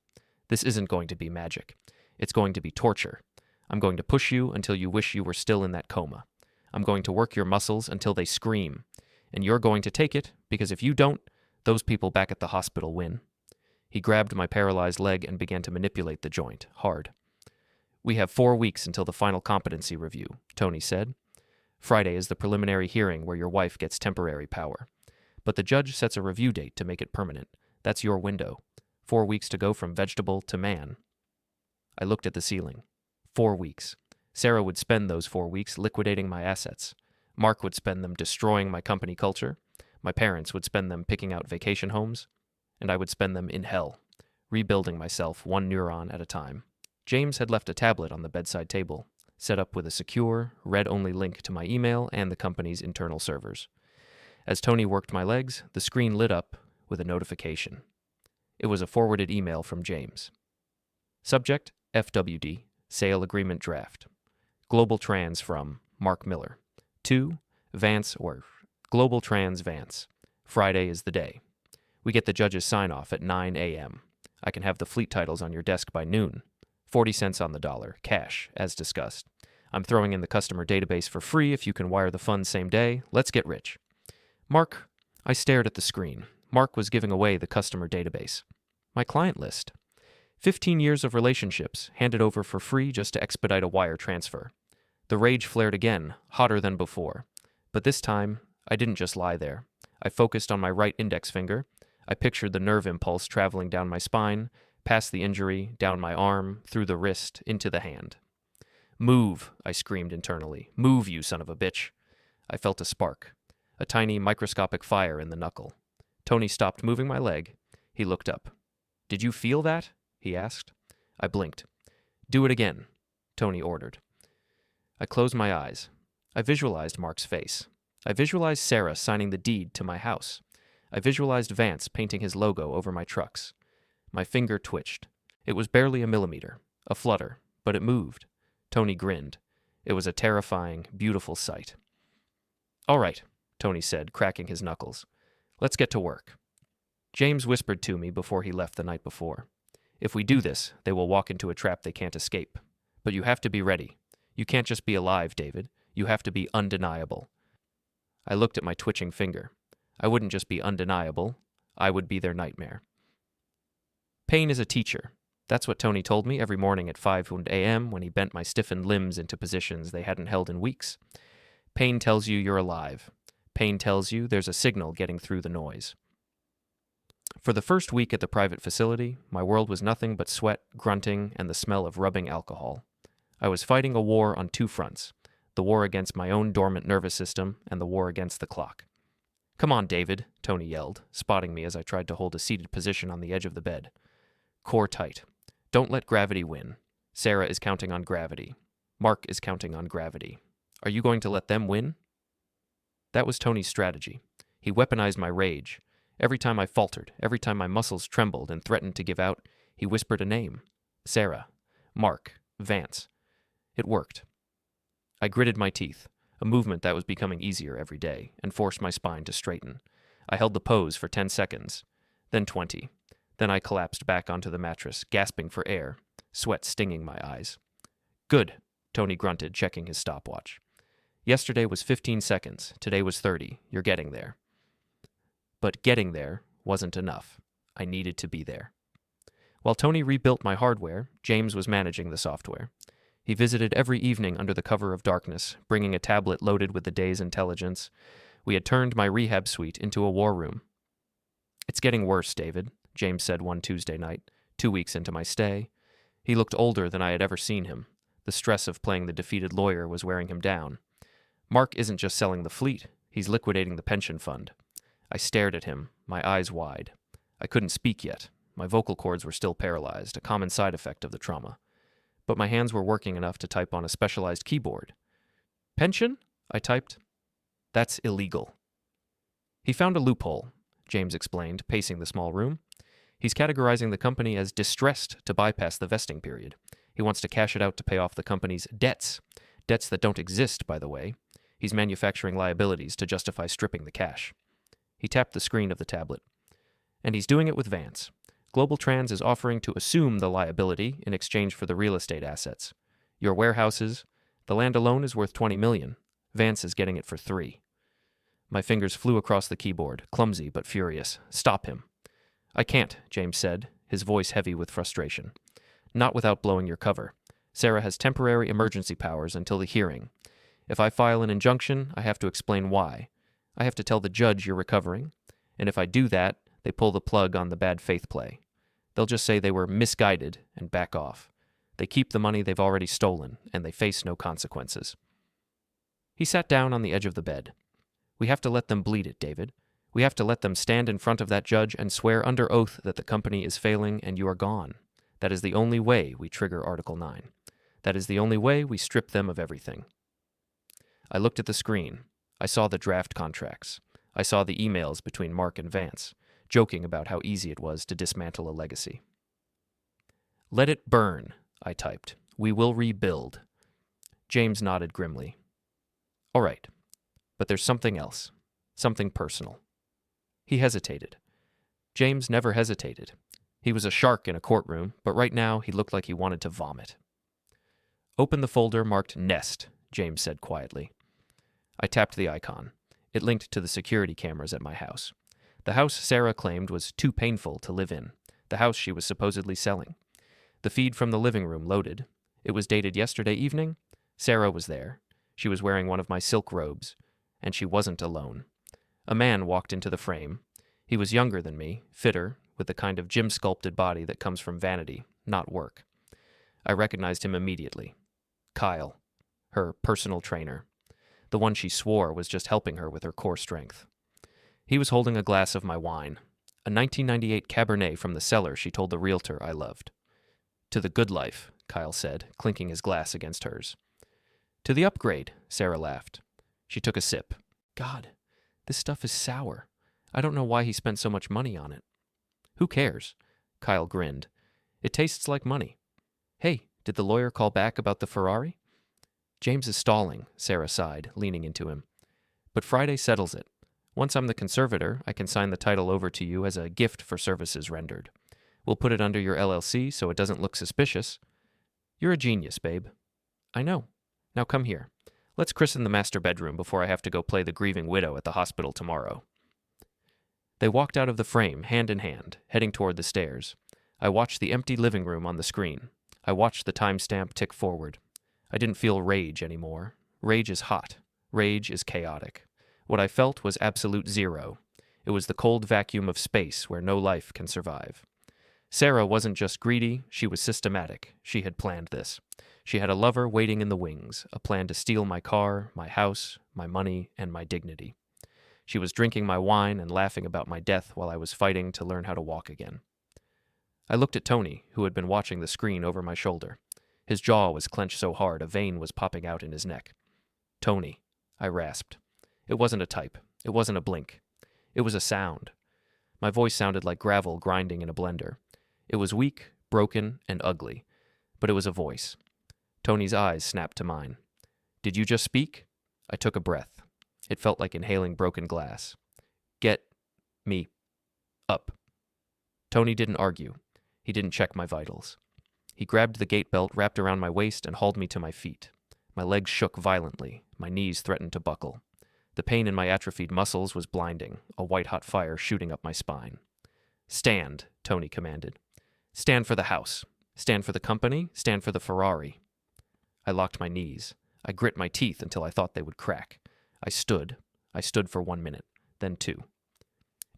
This isn't going to be magic. It's going to be torture. I'm going to push you until you wish you were still in that coma. I'm going to work your muscles until they scream. And you're going to take it, because if you don't, those people back at the hospital win." He grabbed my paralyzed leg and began to manipulate the joint, hard. "We have 4 weeks until the final competency review," Tony said. "Friday is the preliminary hearing where your wife gets temporary power. But the judge sets a review date to make it permanent. That's your window. 4 weeks to go from vegetable to man." I looked at the ceiling. 4 weeks. Sarah would spend those 4 weeks liquidating my assets. Mark would spend them destroying my company culture. My parents would spend them picking out vacation homes. And I would spend them in hell, rebuilding myself one neuron at a time. James had left a tablet on the bedside table, set up with a secure, read-only link to my email and the company's internal servers. As Tony worked my legs, the screen lit up with a notification. It was a forwarded email from James. Subject, FWD, Sale Agreement Draft. Global Trans from Mark Miller. To Vance or Global Trans Vance. Friday is the day. We get the judge's sign-off at 9 a.m. I can have the fleet titles on your desk by noon. 40 cents on the dollar, cash, as discussed. I'm throwing in the customer database for free if you can wire the funds same day. Let's get rich. Mark, I stared at the screen. Mark was giving away the customer database. My client list. 15 years of relationships, handed over for free just to expedite a wire transfer. The rage flared again, hotter than before. But this time, I didn't just lie there. I focused on my right index finger. I pictured the nerve impulse traveling down my spine, past the injury, down my arm, through the wrist, into the hand. "Move," I screamed internally. "Move, you son of a bitch." I felt a spark, a tiny microscopic fire in the knuckle. Tony stopped moving my leg. He looked up. "Did you feel that?" he asked. I blinked. "Do it again," Tony ordered. I closed my eyes. I visualized Mark's face. I visualized Sarah signing the deed to my house. I visualized Vance painting his logo over my trucks. My finger twitched. It was barely a millimeter, a flutter, but it moved. Tony grinned. It was a terrifying, beautiful sight. "All right," Tony said, cracking his knuckles. "Let's get to work." James whispered to me before he left the night before. "If we do this, they will walk into a trap they can't escape. But you have to be ready. You can't just be alive, David. You have to be undeniable." I looked at my twitching finger. I wouldn't just be undeniable. I would be their nightmare. Pain is a teacher. That's what Tony told me every morning at 5 a.m. when he bent my stiffened limbs into positions they hadn't held in weeks. Pain tells you you're alive. Pain tells you there's a signal getting through the noise. For the first week at the private facility, my world was nothing but sweat, grunting, and the smell of rubbing alcohol. I was fighting a war on 2 fronts, the war against my own dormant nervous system and the war against the clock. "Come on, David," Tony yelled, spotting me as I tried to hold a seated position on the edge of the bed. "Core tight. Don't let gravity win. Sarah is counting on gravity. Mark is counting on gravity. Are you going to let them win?" That was Tony's strategy. He weaponized my rage. Every time I faltered, every time my muscles trembled and threatened to give out, he whispered a name. Sarah. Mark. Vance. It worked. I gritted my teeth, a movement that was becoming easier every day, and forced my spine to straighten. I held the pose for 10 seconds, then 20. Then I collapsed back onto the mattress, gasping for air, sweat stinging my eyes. "Good," Tony grunted, checking his stopwatch. "Yesterday was 15 seconds. Today was 30. You're getting there." But getting there wasn't enough. I needed to be there. While Tony rebuilt my hardware, James was managing the software. He visited every evening under the cover of darkness, bringing a tablet loaded with the day's intelligence. We had turned my rehab suite into a war room. "It's getting worse, David," James said one Tuesday night, 2 weeks into my stay. He looked older than I had ever seen him. The stress of playing the defeated lawyer was wearing him down. "Mark isn't just selling the fleet, he's liquidating the pension fund." I stared at him, my eyes wide. I couldn't speak yet. My vocal cords were still paralyzed, a common side effect of the trauma. But my hands were working enough to type on a specialized keyboard. "Pension?" I typed. "That's illegal." "He found a loophole," James explained, pacing the small room. "He's categorizing the company as distressed to bypass the vesting period. He wants to cash it out to pay off the company's debts. Debts that don't exist, by the way. He's manufacturing liabilities to justify stripping the cash." He tapped the screen of the tablet. "And he's doing it with Vance. Global Trans is offering to assume the liability in exchange for the real estate assets. Your warehouses, the land alone is worth $20 million. Vance is getting it for $3 million. My fingers flew across the keyboard, clumsy but furious. "Stop him." "I can't," James said, his voice heavy with frustration. "Not without blowing your cover. Sarah has temporary emergency powers until the hearing. If I file an injunction, I have to explain why. I have to tell the judge you're recovering, and if I do that, they pull the plug on the bad faith play. They'll just say they were misguided and back off. They keep the money they've already stolen, and they face no consequences." He sat down on the edge of the bed. "We have to let them bleed it, David. We have to let them stand in front of that judge and swear under oath that the company is failing and you are gone. That is the only way we trigger Article 9. That is the only way we strip them of everything." I looked at the screen. I saw the draft contracts. I saw the emails between Mark and Vance, joking about how easy it was to dismantle a legacy. "Let it burn," I typed. "We will rebuild." James nodded grimly. "All right, but there's something else, something personal." He hesitated. James never hesitated. He was a shark in a courtroom, but right now he looked like he wanted to vomit. "Open the folder marked Nest," James said quietly. I tapped the icon. It linked to the security cameras at my house. The house Sarah claimed was too painful to live in, the house she was supposedly selling. The feed from the living room loaded. It was dated yesterday evening. Sarah was there. She was wearing one of my silk robes, and she wasn't alone. A man walked into the frame. He was younger than me, fitter, with the kind of gym-sculpted body that comes from vanity, not work. I recognized him immediately. Kyle, her personal trainer. The one she swore was just helping her with her core strength. He was holding a glass of my wine, a 1998 Cabernet from the cellar she told the realtor I loved. "To the good life," Kyle said, clinking his glass against hers. "To the upgrade," Sarah laughed. She took a sip. "God, this stuff is sour. I don't know why he spent so much money on it." "Who cares?" Kyle grinned. "It tastes like money. Hey, did the lawyer call back about the Ferrari?" "James is stalling," Sarah sighed, leaning into him. "But Friday settles it. Once I'm the conservator, I can sign the title over to you as a gift for services rendered. We'll put it under your LLC so it doesn't look suspicious. You're a genius, babe." "I know. Now come here. Let's christen the master bedroom before I have to go play the grieving widow at the hospital tomorrow." They walked out of the frame, hand in hand, heading toward the stairs. I watched the empty living room on the screen. I watched the timestamp tick forward. I didn't feel rage anymore. Rage is hot. Rage is chaotic. What I felt was absolute zero. It was the cold vacuum of space where no life can survive. Sarah wasn't just greedy, she was systematic. She had planned this. She had a lover waiting in the wings, a plan to steal my car, my house, my money, and my dignity. She was drinking my wine and laughing about my death while I was fighting to learn how to walk again. I looked at Tony, who had been watching the screen over my shoulder. His jaw was clenched so hard a vein was popping out in his neck. "Tony," I rasped. It wasn't a type. It wasn't a blink. It was a sound. My voice sounded like gravel grinding in a blender. It was weak, broken, and ugly, but it was a voice. Tony's eyes snapped to mine. "Did you just speak?" I took a breath. It felt like inhaling broken glass. "Get me up." Tony didn't argue. He didn't check my vitals. He grabbed the gate belt wrapped around my waist and hauled me to my feet. My legs shook violently. My knees threatened to buckle. The pain in my atrophied muscles was blinding, a white-hot fire shooting up my spine. "Stand," Tony commanded. "Stand for the house. Stand for the company. Stand for the Ferrari." I locked my knees. I grit my teeth until I thought they would crack. I stood. I stood for 1 minute, then 2.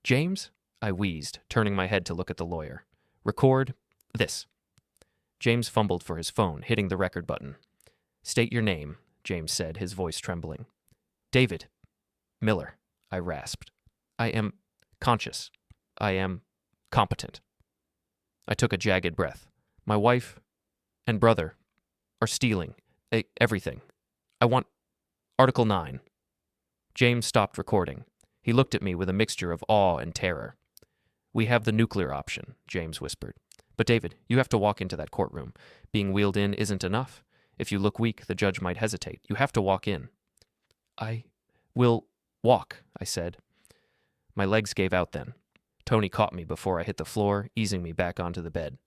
"James?" I wheezed, turning my head to look at the lawyer. "Record this." James fumbled for his phone, hitting the record button. "State your name," James said, his voice trembling. "David Miller," I rasped. "I am conscious. I am competent." I took a jagged breath. "My wife and brother are stealing everything. I want Article 9. James stopped recording. He looked at me with a mixture of awe and terror. "We have the nuclear option," James whispered. "But David, you have to walk into that courtroom. Being wheeled in isn't enough. If you look weak, the judge might hesitate. You have to walk in." "I will walk," I said. My legs gave out then. Tony caught me before I hit the floor, easing me back onto the bed.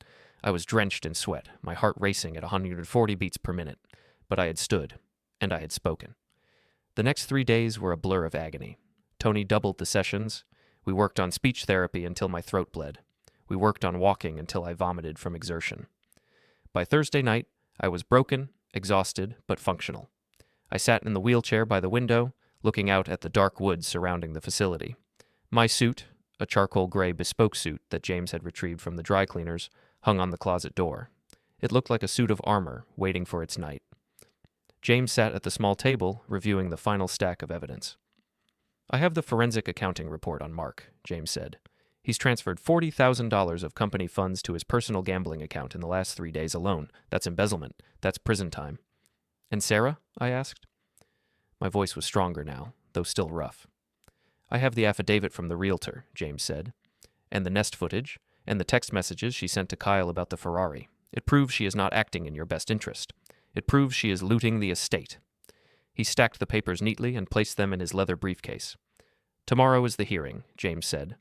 I was drenched in sweat, my heart racing at 140 beats per minute. But I had stood, and I had spoken. The next 3 days were a blur of agony. Tony doubled the sessions. We worked on speech therapy until my throat bled. We worked on walking until I vomited from exertion. By Thursday night, I was broken, exhausted, but functional. I sat in the wheelchair by the window, looking out at the dark woods surrounding the facility. My suit, a charcoal gray bespoke suit that James had retrieved from the dry cleaners, hung on the closet door. It looked like a suit of armor, waiting for its night. James sat at the small table, reviewing the final stack of evidence. "I have the forensic accounting report on Mark," James said. "He's transferred $40,000 of company funds to his personal gambling account in the last 3 days alone. That's embezzlement. That's prison time." "And Sarah?" I asked. My voice was stronger now, though still rough. "I have the affidavit from the realtor," James said, "and the Nest footage, and the text messages she sent to Kyle about the Ferrari. It proves she is not acting in your best interest. It proves she is looting the estate." He stacked the papers neatly and placed them in his leather briefcase. "Tomorrow is the hearing," James said.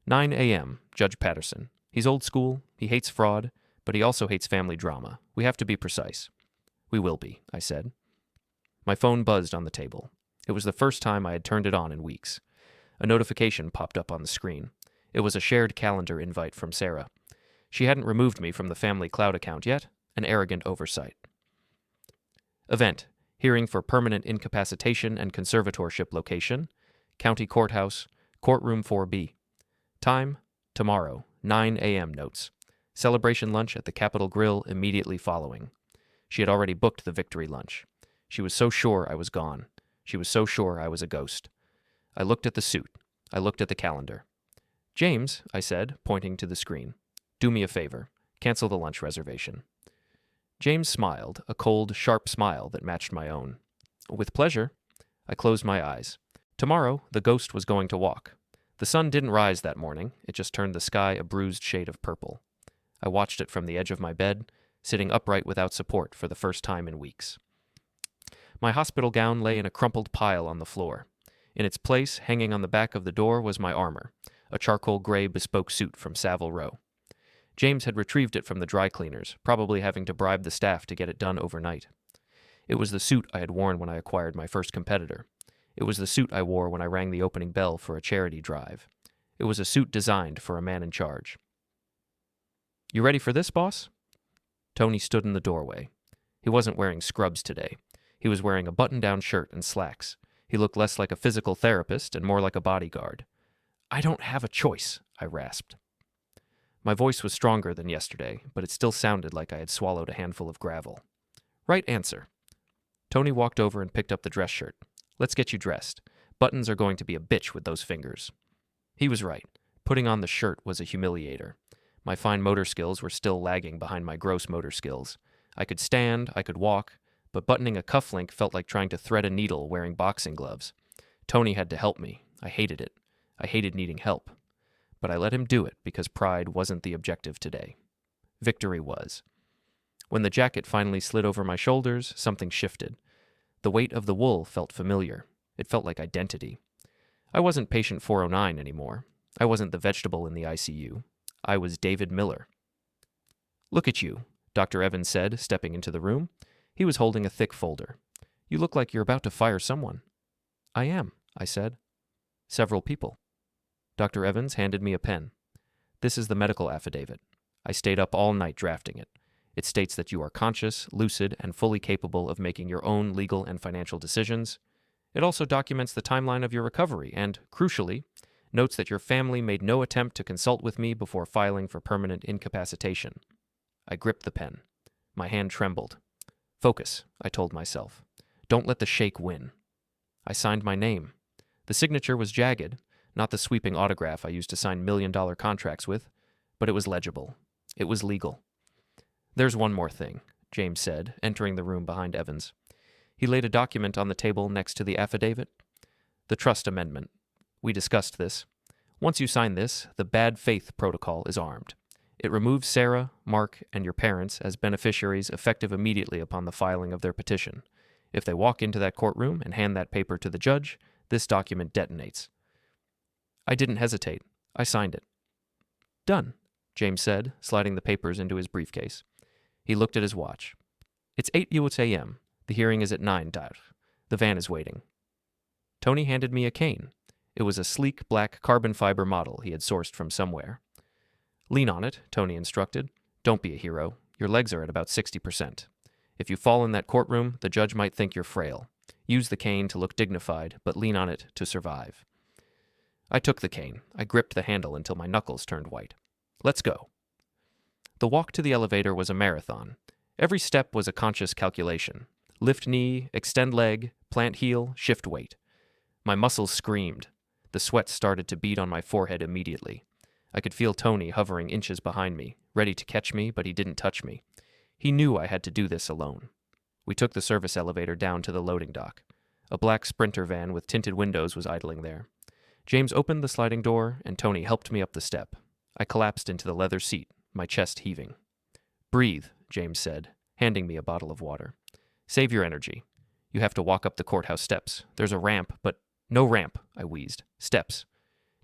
9 a.m., Judge Patterson. He's old school, he hates fraud, but he also hates family drama. We have to be precise." "We will be," I said. My phone buzzed on the table. It was the first time I had turned it on in weeks. A notification popped up on the screen. It was a shared calendar invite from Sarah. She hadn't removed me from the family cloud account yet, an arrogant oversight. Event: hearing for permanent incapacitation and conservatorship location, County Courthouse, Courtroom 4B. Time: tomorrow, 9 a.m. notes. Celebration lunch at the Capitol Grill immediately following. She had already booked the victory lunch. She was so sure I was gone. She was so sure I was a ghost. I looked at the suit. I looked at the calendar. "James," I said, pointing to the screen, "do me a favor. Cancel the lunch reservation." James smiled, a cold, sharp smile that matched my own. "With pleasure." I closed my eyes. Tomorrow, the ghost was going to walk. The sun didn't rise that morning. It just turned the sky a bruised shade of purple. I watched it from the edge of my bed, sitting upright without support for the first time in weeks. My hospital gown lay in a crumpled pile on the floor. In its place, hanging on the back of the door, was my armor, a charcoal gray bespoke suit from Savile Row. James had retrieved it from the dry cleaners, probably having to bribe the staff to get it done overnight. It was the suit I had worn when I acquired my first competitor. It was the suit I wore when I rang the opening bell for a charity drive. It was a suit designed for a man in charge. "You ready for this, boss?" Tony stood in the doorway. He wasn't wearing scrubs today. He was wearing a button-down shirt and slacks. He looked less like a physical therapist and more like a bodyguard. "I don't have a choice," I rasped. My voice was stronger than yesterday, but it still sounded like I had swallowed a handful of gravel. "Right answer." Tony walked over and picked up the dress shirt. "Let's get you dressed. Buttons are going to be a bitch with those fingers. He was right. Putting on the shirt was a humiliator. My fine motor skills were still lagging behind my gross motor skills. I could stand, I could walk, but buttoning a cufflink felt like trying to thread a needle wearing boxing gloves. Tony had to help me. I hated it. I hated needing help. But I let him do it because pride wasn't the objective today. Victory was. When the jacket finally slid over my shoulders, something shifted. The weight of the wool felt familiar. It felt like identity. I wasn't patient 409 anymore. I wasn't the vegetable in the ICU. I was David Miller. "Look at you," Dr. Evans said, stepping into the room. He was holding a thick folder. "You look like you're about to fire someone." "I am," I said. "Several people." Dr. Evans handed me a pen. "This is the medical affidavit. I stayed up all night drafting it. It states that you are conscious, lucid, and fully capable of making your own legal and financial decisions. It also documents the timeline of your recovery and, crucially, notes that your family made no attempt to consult with me before filing for permanent incapacitation." I gripped the pen. My hand trembled. "Focus," I told myself. "Don't let the shake win." I signed my name. The signature was jagged, not the sweeping autograph I used to sign million-dollar contracts with, but it was legible. It was legal. "There's one more thing," James said, entering the room behind Evans. He laid a document on the table next to the affidavit. "The trust amendment. We discussed this. Once you sign this, the bad faith protocol is armed. It removes Sarah, Mark, and your parents as beneficiaries effective immediately upon the filing of their petition. If they walk into that courtroom and hand that paper to the judge, this document detonates." I didn't hesitate. I signed it. "Done," James said, sliding the papers into his briefcase. He looked at his watch. "It's 8 a.m. The hearing is at 9. The van is waiting." Tony handed me a cane. It was a sleek black carbon fiber model he had sourced from somewhere. "Lean on it," Tony instructed. "Don't be a hero. Your legs are at about 60%. If you fall in that courtroom, the judge might think you're frail. Use the cane to look dignified, but lean on it to survive." I took the cane. I gripped the handle until my knuckles turned white. "Let's go." The walk to the elevator was a marathon. Every step was a conscious calculation. Lift knee, extend leg, plant heel, shift weight. My muscles screamed. The sweat started to bead on my forehead immediately. I could feel Tony hovering inches behind me, ready to catch me, but he didn't touch me. He knew I had to do this alone. We took the service elevator down to the loading dock. A black Sprinter van with tinted windows was idling there. James opened the sliding door, and Tony helped me up the step. I collapsed into the leather seat, my chest heaving. "Breathe," James said, handing me a bottle of water. "Save your energy. You have to walk up the courthouse steps. There's a ramp, but—" "No ramp," I wheezed. "Steps."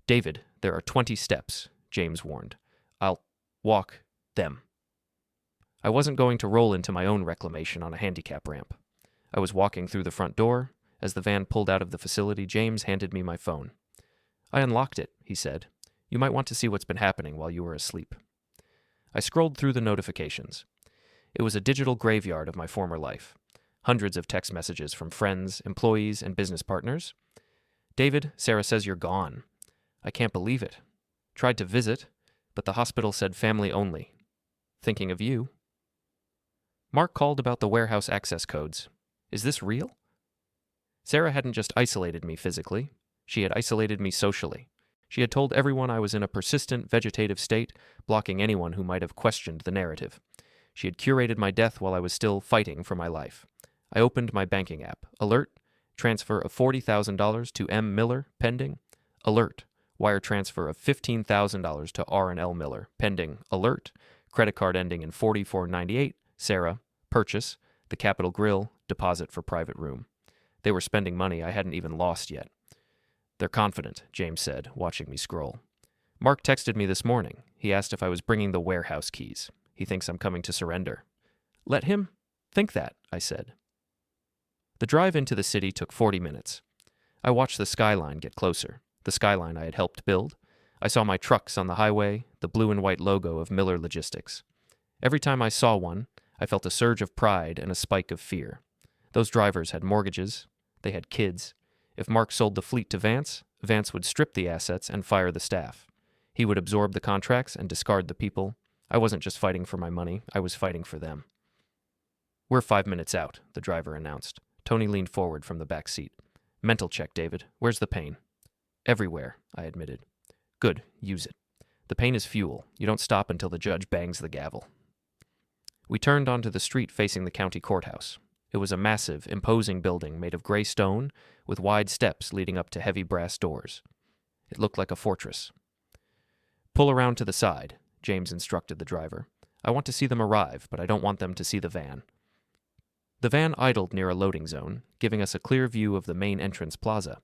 "David, there are 20 steps," James warned. "I'll walk them." I wasn't going to roll into my own reclamation on a handicap ramp. I was walking through the front door. As the van pulled out of the facility, James handed me my phone. "I unlocked it," he said. "You might want to see what's been happening while you were asleep." I scrolled through the notifications. It was a digital graveyard of my former life. Hundreds of text messages from friends, employees, and business partners. "David, Sarah says you're gone. I can't believe it. Tried to visit, but the hospital said family only. Thinking of you." Mark called about the warehouse access codes. Is this real? Sarah hadn't just isolated me physically. She had isolated me socially. She had told everyone I was in a persistent vegetative state, blocking anyone who might have questioned the narrative. She had curated my death while I was still fighting for my life. I opened my banking app. Alert. Transfer of $40,000 to M. Miller, pending. Alert. Wire transfer of $15,000 to R&L Miller, pending. Alert. Credit card ending in 4498. Sarah. Purchase. The Capitol Grill. Deposit for private room. They were spending money I hadn't even lost yet. "They're confident," James said, watching me scroll. "Mark texted me this morning. He asked if I was bringing the warehouse keys. He thinks I'm coming to surrender." "Let him think that," I said. The drive into the city took 40 minutes. I watched the skyline get closer, the skyline I had helped build. I saw my trucks on the highway, the blue and white logo of Miller Logistics. Every time I saw one, I felt a surge of pride and a spike of fear. Those drivers had mortgages. They had kids. If Mark sold the fleet to Vance, Vance would strip the assets and fire the staff. He would absorb the contracts and discard the people. I wasn't just fighting for my money, I was fighting for them. "We're 5 minutes out," the driver announced. Tony leaned forward from the back seat. Mental check, David. Where's the pain? Everywhere, I admitted. Good, use it. The pain is fuel. You don't stop until the judge bangs the gavel. We turned onto the street facing the county courthouse. It was a massive, imposing building made of gray stone with wide steps leading up to heavy brass doors. It looked like a fortress. Pull around to the side, James instructed the driver. I want to see them arrive, but I don't want them to see the van. The van idled near a loading zone, giving us a clear view of the main entrance plaza.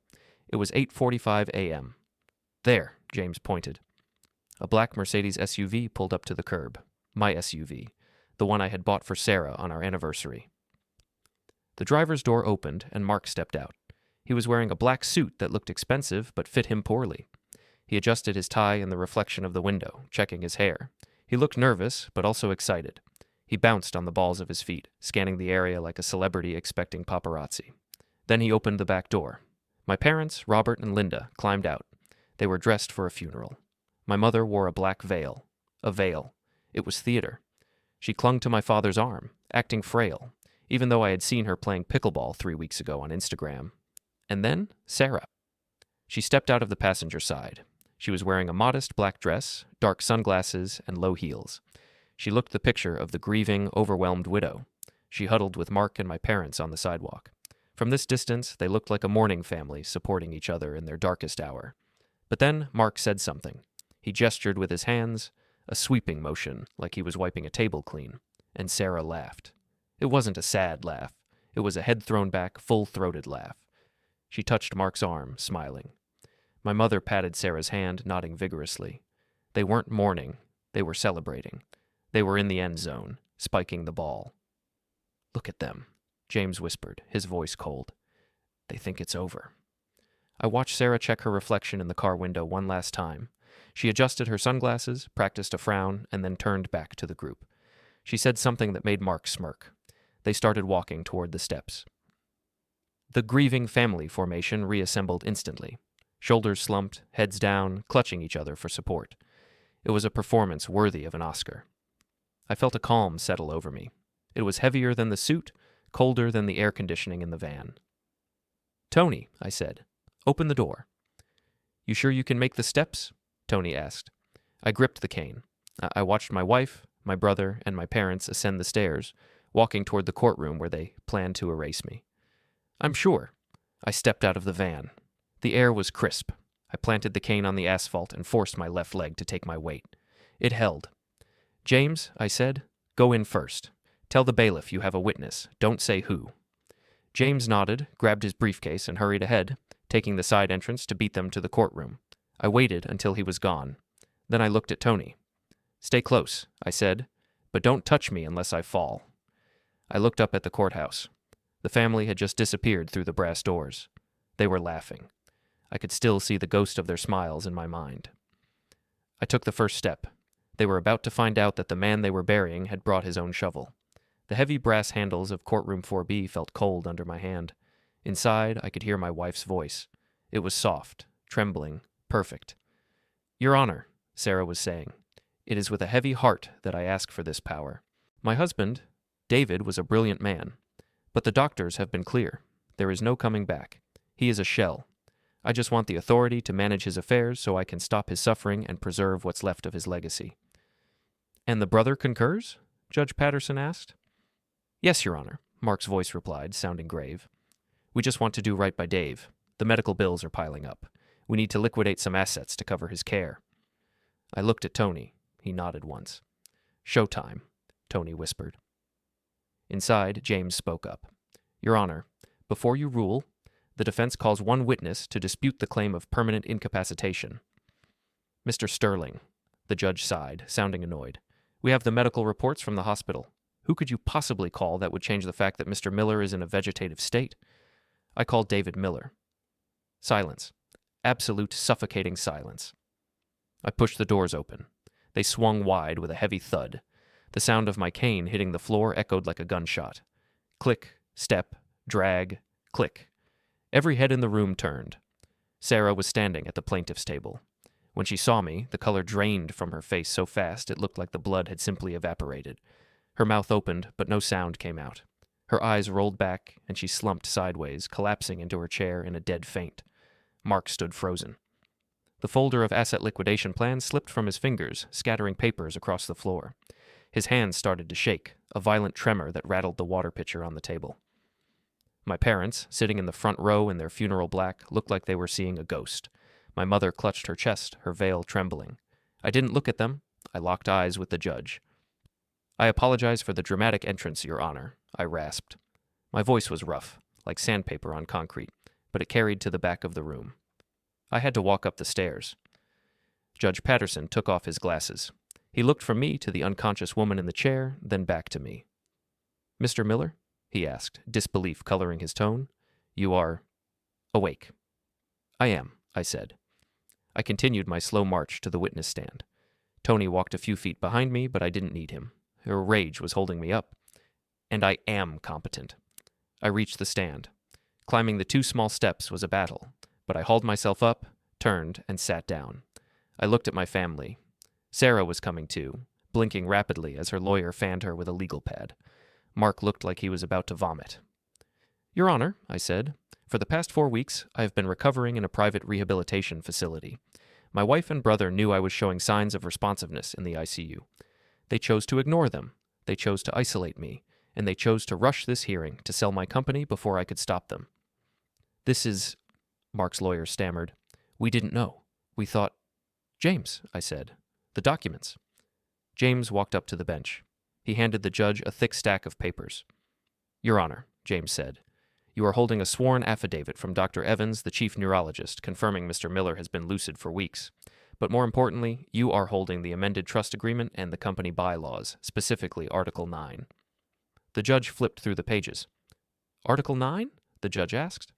It was 8:45 a.m. There, James pointed. A black Mercedes SUV pulled up to the curb. My SUV, the one I had bought for Sarah on our anniversary. The driver's door opened, and Mark stepped out. He was wearing a black suit that looked expensive but fit him poorly. He adjusted his tie in the reflection of the window, checking his hair. He looked nervous, but also excited. He bounced on the balls of his feet, scanning the area like a celebrity expecting paparazzi. Then he opened the back door. My parents, Robert and Linda, climbed out. They were dressed for a funeral. My mother wore a black veil. A veil. It was theater. She clung to my father's arm, acting frail, even though I had seen her playing pickleball 3 weeks ago on Instagram. And then, Sarah. She stepped out of the passenger side. She was wearing a modest black dress, dark sunglasses, and low heels. She looked the picture of the grieving, overwhelmed widow. She huddled with Mark and my parents on the sidewalk. From this distance, they looked like a mourning family supporting each other in their darkest hour. But then Mark said something. He gestured with his hands, a sweeping motion, like he was wiping a table clean, and Sarah laughed. It wasn't a sad laugh. It was a head-thrown-back, full-throated laugh. She touched Mark's arm, smiling. My mother patted Sarah's hand, nodding vigorously. They weren't mourning. They were celebrating. They were in the end zone, spiking the ball. Look at them, James whispered, his voice cold. They think it's over. I watched Sarah check her reflection in the car window one last time. She adjusted her sunglasses, practiced a frown, and then turned back to the group. She said something that made Mark smirk. They started walking toward the steps. The grieving family formation reassembled instantly. Shoulders slumped, heads down, clutching each other for support. It was a performance worthy of an Oscar. I felt a calm settle over me. It was heavier than the suit, colder than the air conditioning in the van. Tony, I said, open the door. You sure you can make the steps? Tony asked. I gripped the cane. I watched my wife, my brother, and my parents ascend the stairs, walking toward the courtroom where they planned to erase me. I'm sure. I stepped out of the van. The air was crisp. I planted the cane on the asphalt and forced my left leg to take my weight. It held. James, I said, go in first. Tell the bailiff you have a witness. Don't say who. James nodded, grabbed his briefcase, and hurried ahead, taking the side entrance to beat them to the courtroom. I waited until he was gone. Then I looked at Tony. Stay close, I said, but don't touch me unless I fall. I looked up at the courthouse. The family had just disappeared through the brass doors. They were laughing. I could still see the ghost of their smiles in my mind. I took the first step. They were about to find out that the man they were burying had brought his own shovel. The heavy brass handles of courtroom 4B felt cold under my hand. Inside, I could hear my wife's voice. It was soft, trembling, perfect. Your Honor, Sarah was saying, it is with a heavy heart that I ask for this power. My husband, David, was a brilliant man, but the doctors have been clear. There is no coming back. He is a shell. I just want the authority to manage his affairs so I can stop his suffering and preserve what's left of his legacy. And the brother concurs? Judge Patterson asked. Yes, Your Honor, Mark's voice replied, sounding grave. We just want to do right by Dave. The medical bills are piling up. We need to liquidate some assets to cover his care. I looked at Tony. He nodded once. Showtime, Tony whispered. Inside, James spoke up. Your Honor, before you rule, the defense calls one witness to dispute the claim of permanent incapacitation. Mr. Sterling, the judge sighed, sounding annoyed. We have the medical reports from the hospital. Who could you possibly call that would change the fact that Mr. Miller is in a vegetative state? I called David Miller. Silence. Absolute suffocating silence. I pushed the doors open. They swung wide with a heavy thud. The sound of my cane hitting the floor echoed like a gunshot. Click, step, drag, click. Every head in the room turned. Sarah was standing at the plaintiff's table. When she saw me, the color drained from her face so fast it looked like the blood had simply evaporated. Her mouth opened, but no sound came out. Her eyes rolled back, and she slumped sideways, collapsing into her chair in a dead faint. Mark stood frozen. The folder of asset liquidation plans slipped from his fingers, scattering papers across the floor. His hands started to shake, a violent tremor that rattled the water pitcher on the table. My parents, sitting in the front row in their funeral black, looked like they were seeing a ghost. My mother clutched her chest, her veil trembling. I didn't look at them. I locked eyes with the judge. "I apologize for the dramatic entrance, Your Honor," I rasped. My voice was rough, like sandpaper on concrete, but it carried to the back of the room. I had to walk up the stairs. Judge Patterson took off his glasses. He looked from me to the unconscious woman in the chair, then back to me. "Mr. Miller?" he asked, disbelief coloring his tone. "You are awake." "I am," I said. I continued my slow march to the witness stand. Tony walked a few feet behind me, but I didn't need him. Her rage was holding me up. And I am competent. I reached the stand. Climbing the 2 small steps was a battle, but I hauled myself up, turned, and sat down. I looked at my family. Sarah was coming too, blinking rapidly as her lawyer fanned her with a legal pad. Mark looked like he was about to vomit. "Your Honor," I said, "for the past 4 weeks, I have been recovering in a private rehabilitation facility. My wife and brother knew I was showing signs of responsiveness in the ICU. They chose to ignore them. They chose to isolate me, and they chose to rush this hearing to sell my company before I could stop them." "This is," Mark's lawyer stammered. "We didn't know. We thought—" "James," I said, "the documents." James walked up to the bench. He handed the judge a thick stack of papers. "Your Honor," James said, "you are holding a sworn affidavit from Dr. Evans, the chief neurologist, confirming Mr. Miller has been lucid for weeks. But more importantly, you are holding the amended trust agreement and the company bylaws, specifically Article 9. The judge flipped through the pages. "Article 9? The judge asked.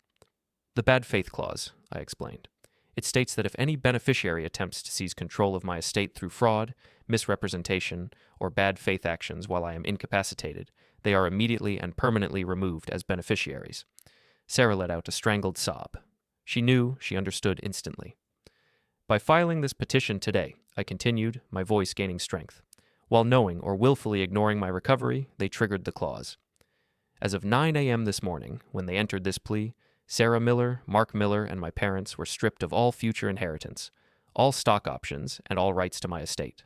"The bad faith clause," I explained. "It states that if any beneficiary attempts to seize control of my estate through fraud, misrepresentation, or bad faith actions while I am incapacitated, they are immediately and permanently removed as beneficiaries." Sarah let out a strangled sob. She knew, she understood instantly. "By filing this petition today," I continued, my voice gaining strength. "While knowing or willfully ignoring my recovery, they triggered the clause. As of 9 a.m. this morning, when they entered this plea, Sarah Miller, Mark Miller, and my parents were stripped of all future inheritance, all stock options, and all rights to my estate."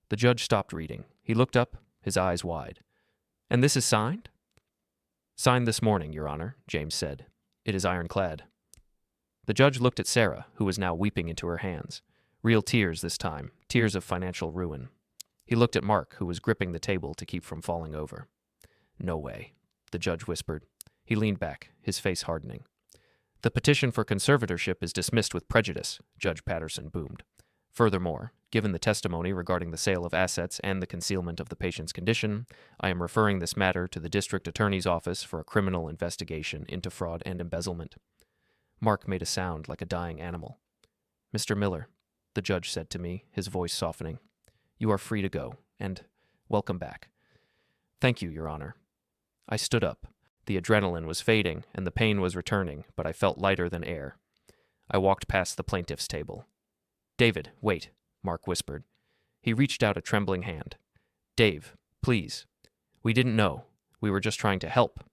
The judge stopped reading. He looked up, his eyes wide. "And this is signed?" "Signed this morning, Your Honor," James said. "It is ironclad." The judge looked at Sarah, who was now weeping into her hands. Real tears this time, tears of financial ruin. He looked at Mark, who was gripping the table to keep from falling over. "No way," the judge whispered. He leaned back, his face hardening. "The petition for conservatorship is dismissed with prejudice," Judge Patterson boomed. "Furthermore, given the testimony regarding the sale of assets and the concealment of the patient's condition, I am referring this matter to the district attorney's office for a criminal investigation into fraud and embezzlement." Mark made a sound like a dying animal. "Mr. Miller," the judge said to me, his voice softening, "you are free to go, and welcome back." "Thank you, Your Honor." I stood up. The adrenaline was fading, and the pain was returning, but I felt lighter than air. I walked past the plaintiff's table. "David, wait," Mark whispered. He reached out a trembling hand. "Dave, please. We didn't know. We were just trying to help."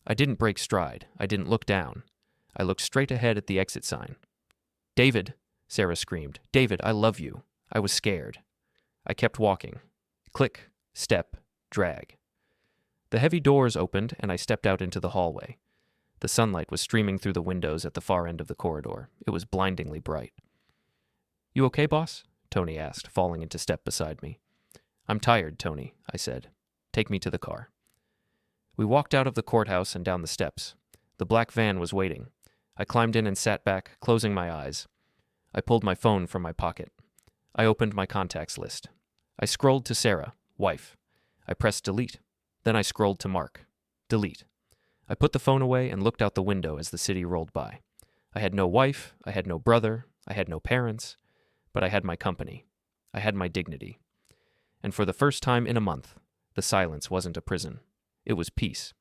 I didn't break stride. I didn't look down. I looked straight ahead at the exit sign. "David," Sarah screamed. "David, I love you." I was scared. I kept walking. Click, step, drag. The heavy doors opened, and I stepped out into the hallway. The sunlight was streaming through the windows at the far end of the corridor. It was blindingly bright. "You okay, boss?" Tony asked, falling into step beside me. "I'm tired, Tony," I said. "Take me to the car." We walked out of the courthouse and down the steps. The black van was waiting. I climbed in and sat back, closing my eyes. I pulled my phone from my pocket. I opened my contacts list. I scrolled to Sarah, wife. I pressed delete. Then I scrolled to Mark. Delete. I put the phone away and looked out the window as the city rolled by. I had no wife, I had no brother, I had no parents, but I had my company. I had my dignity. And for the first time in a month, the silence wasn't a prison. It was peace.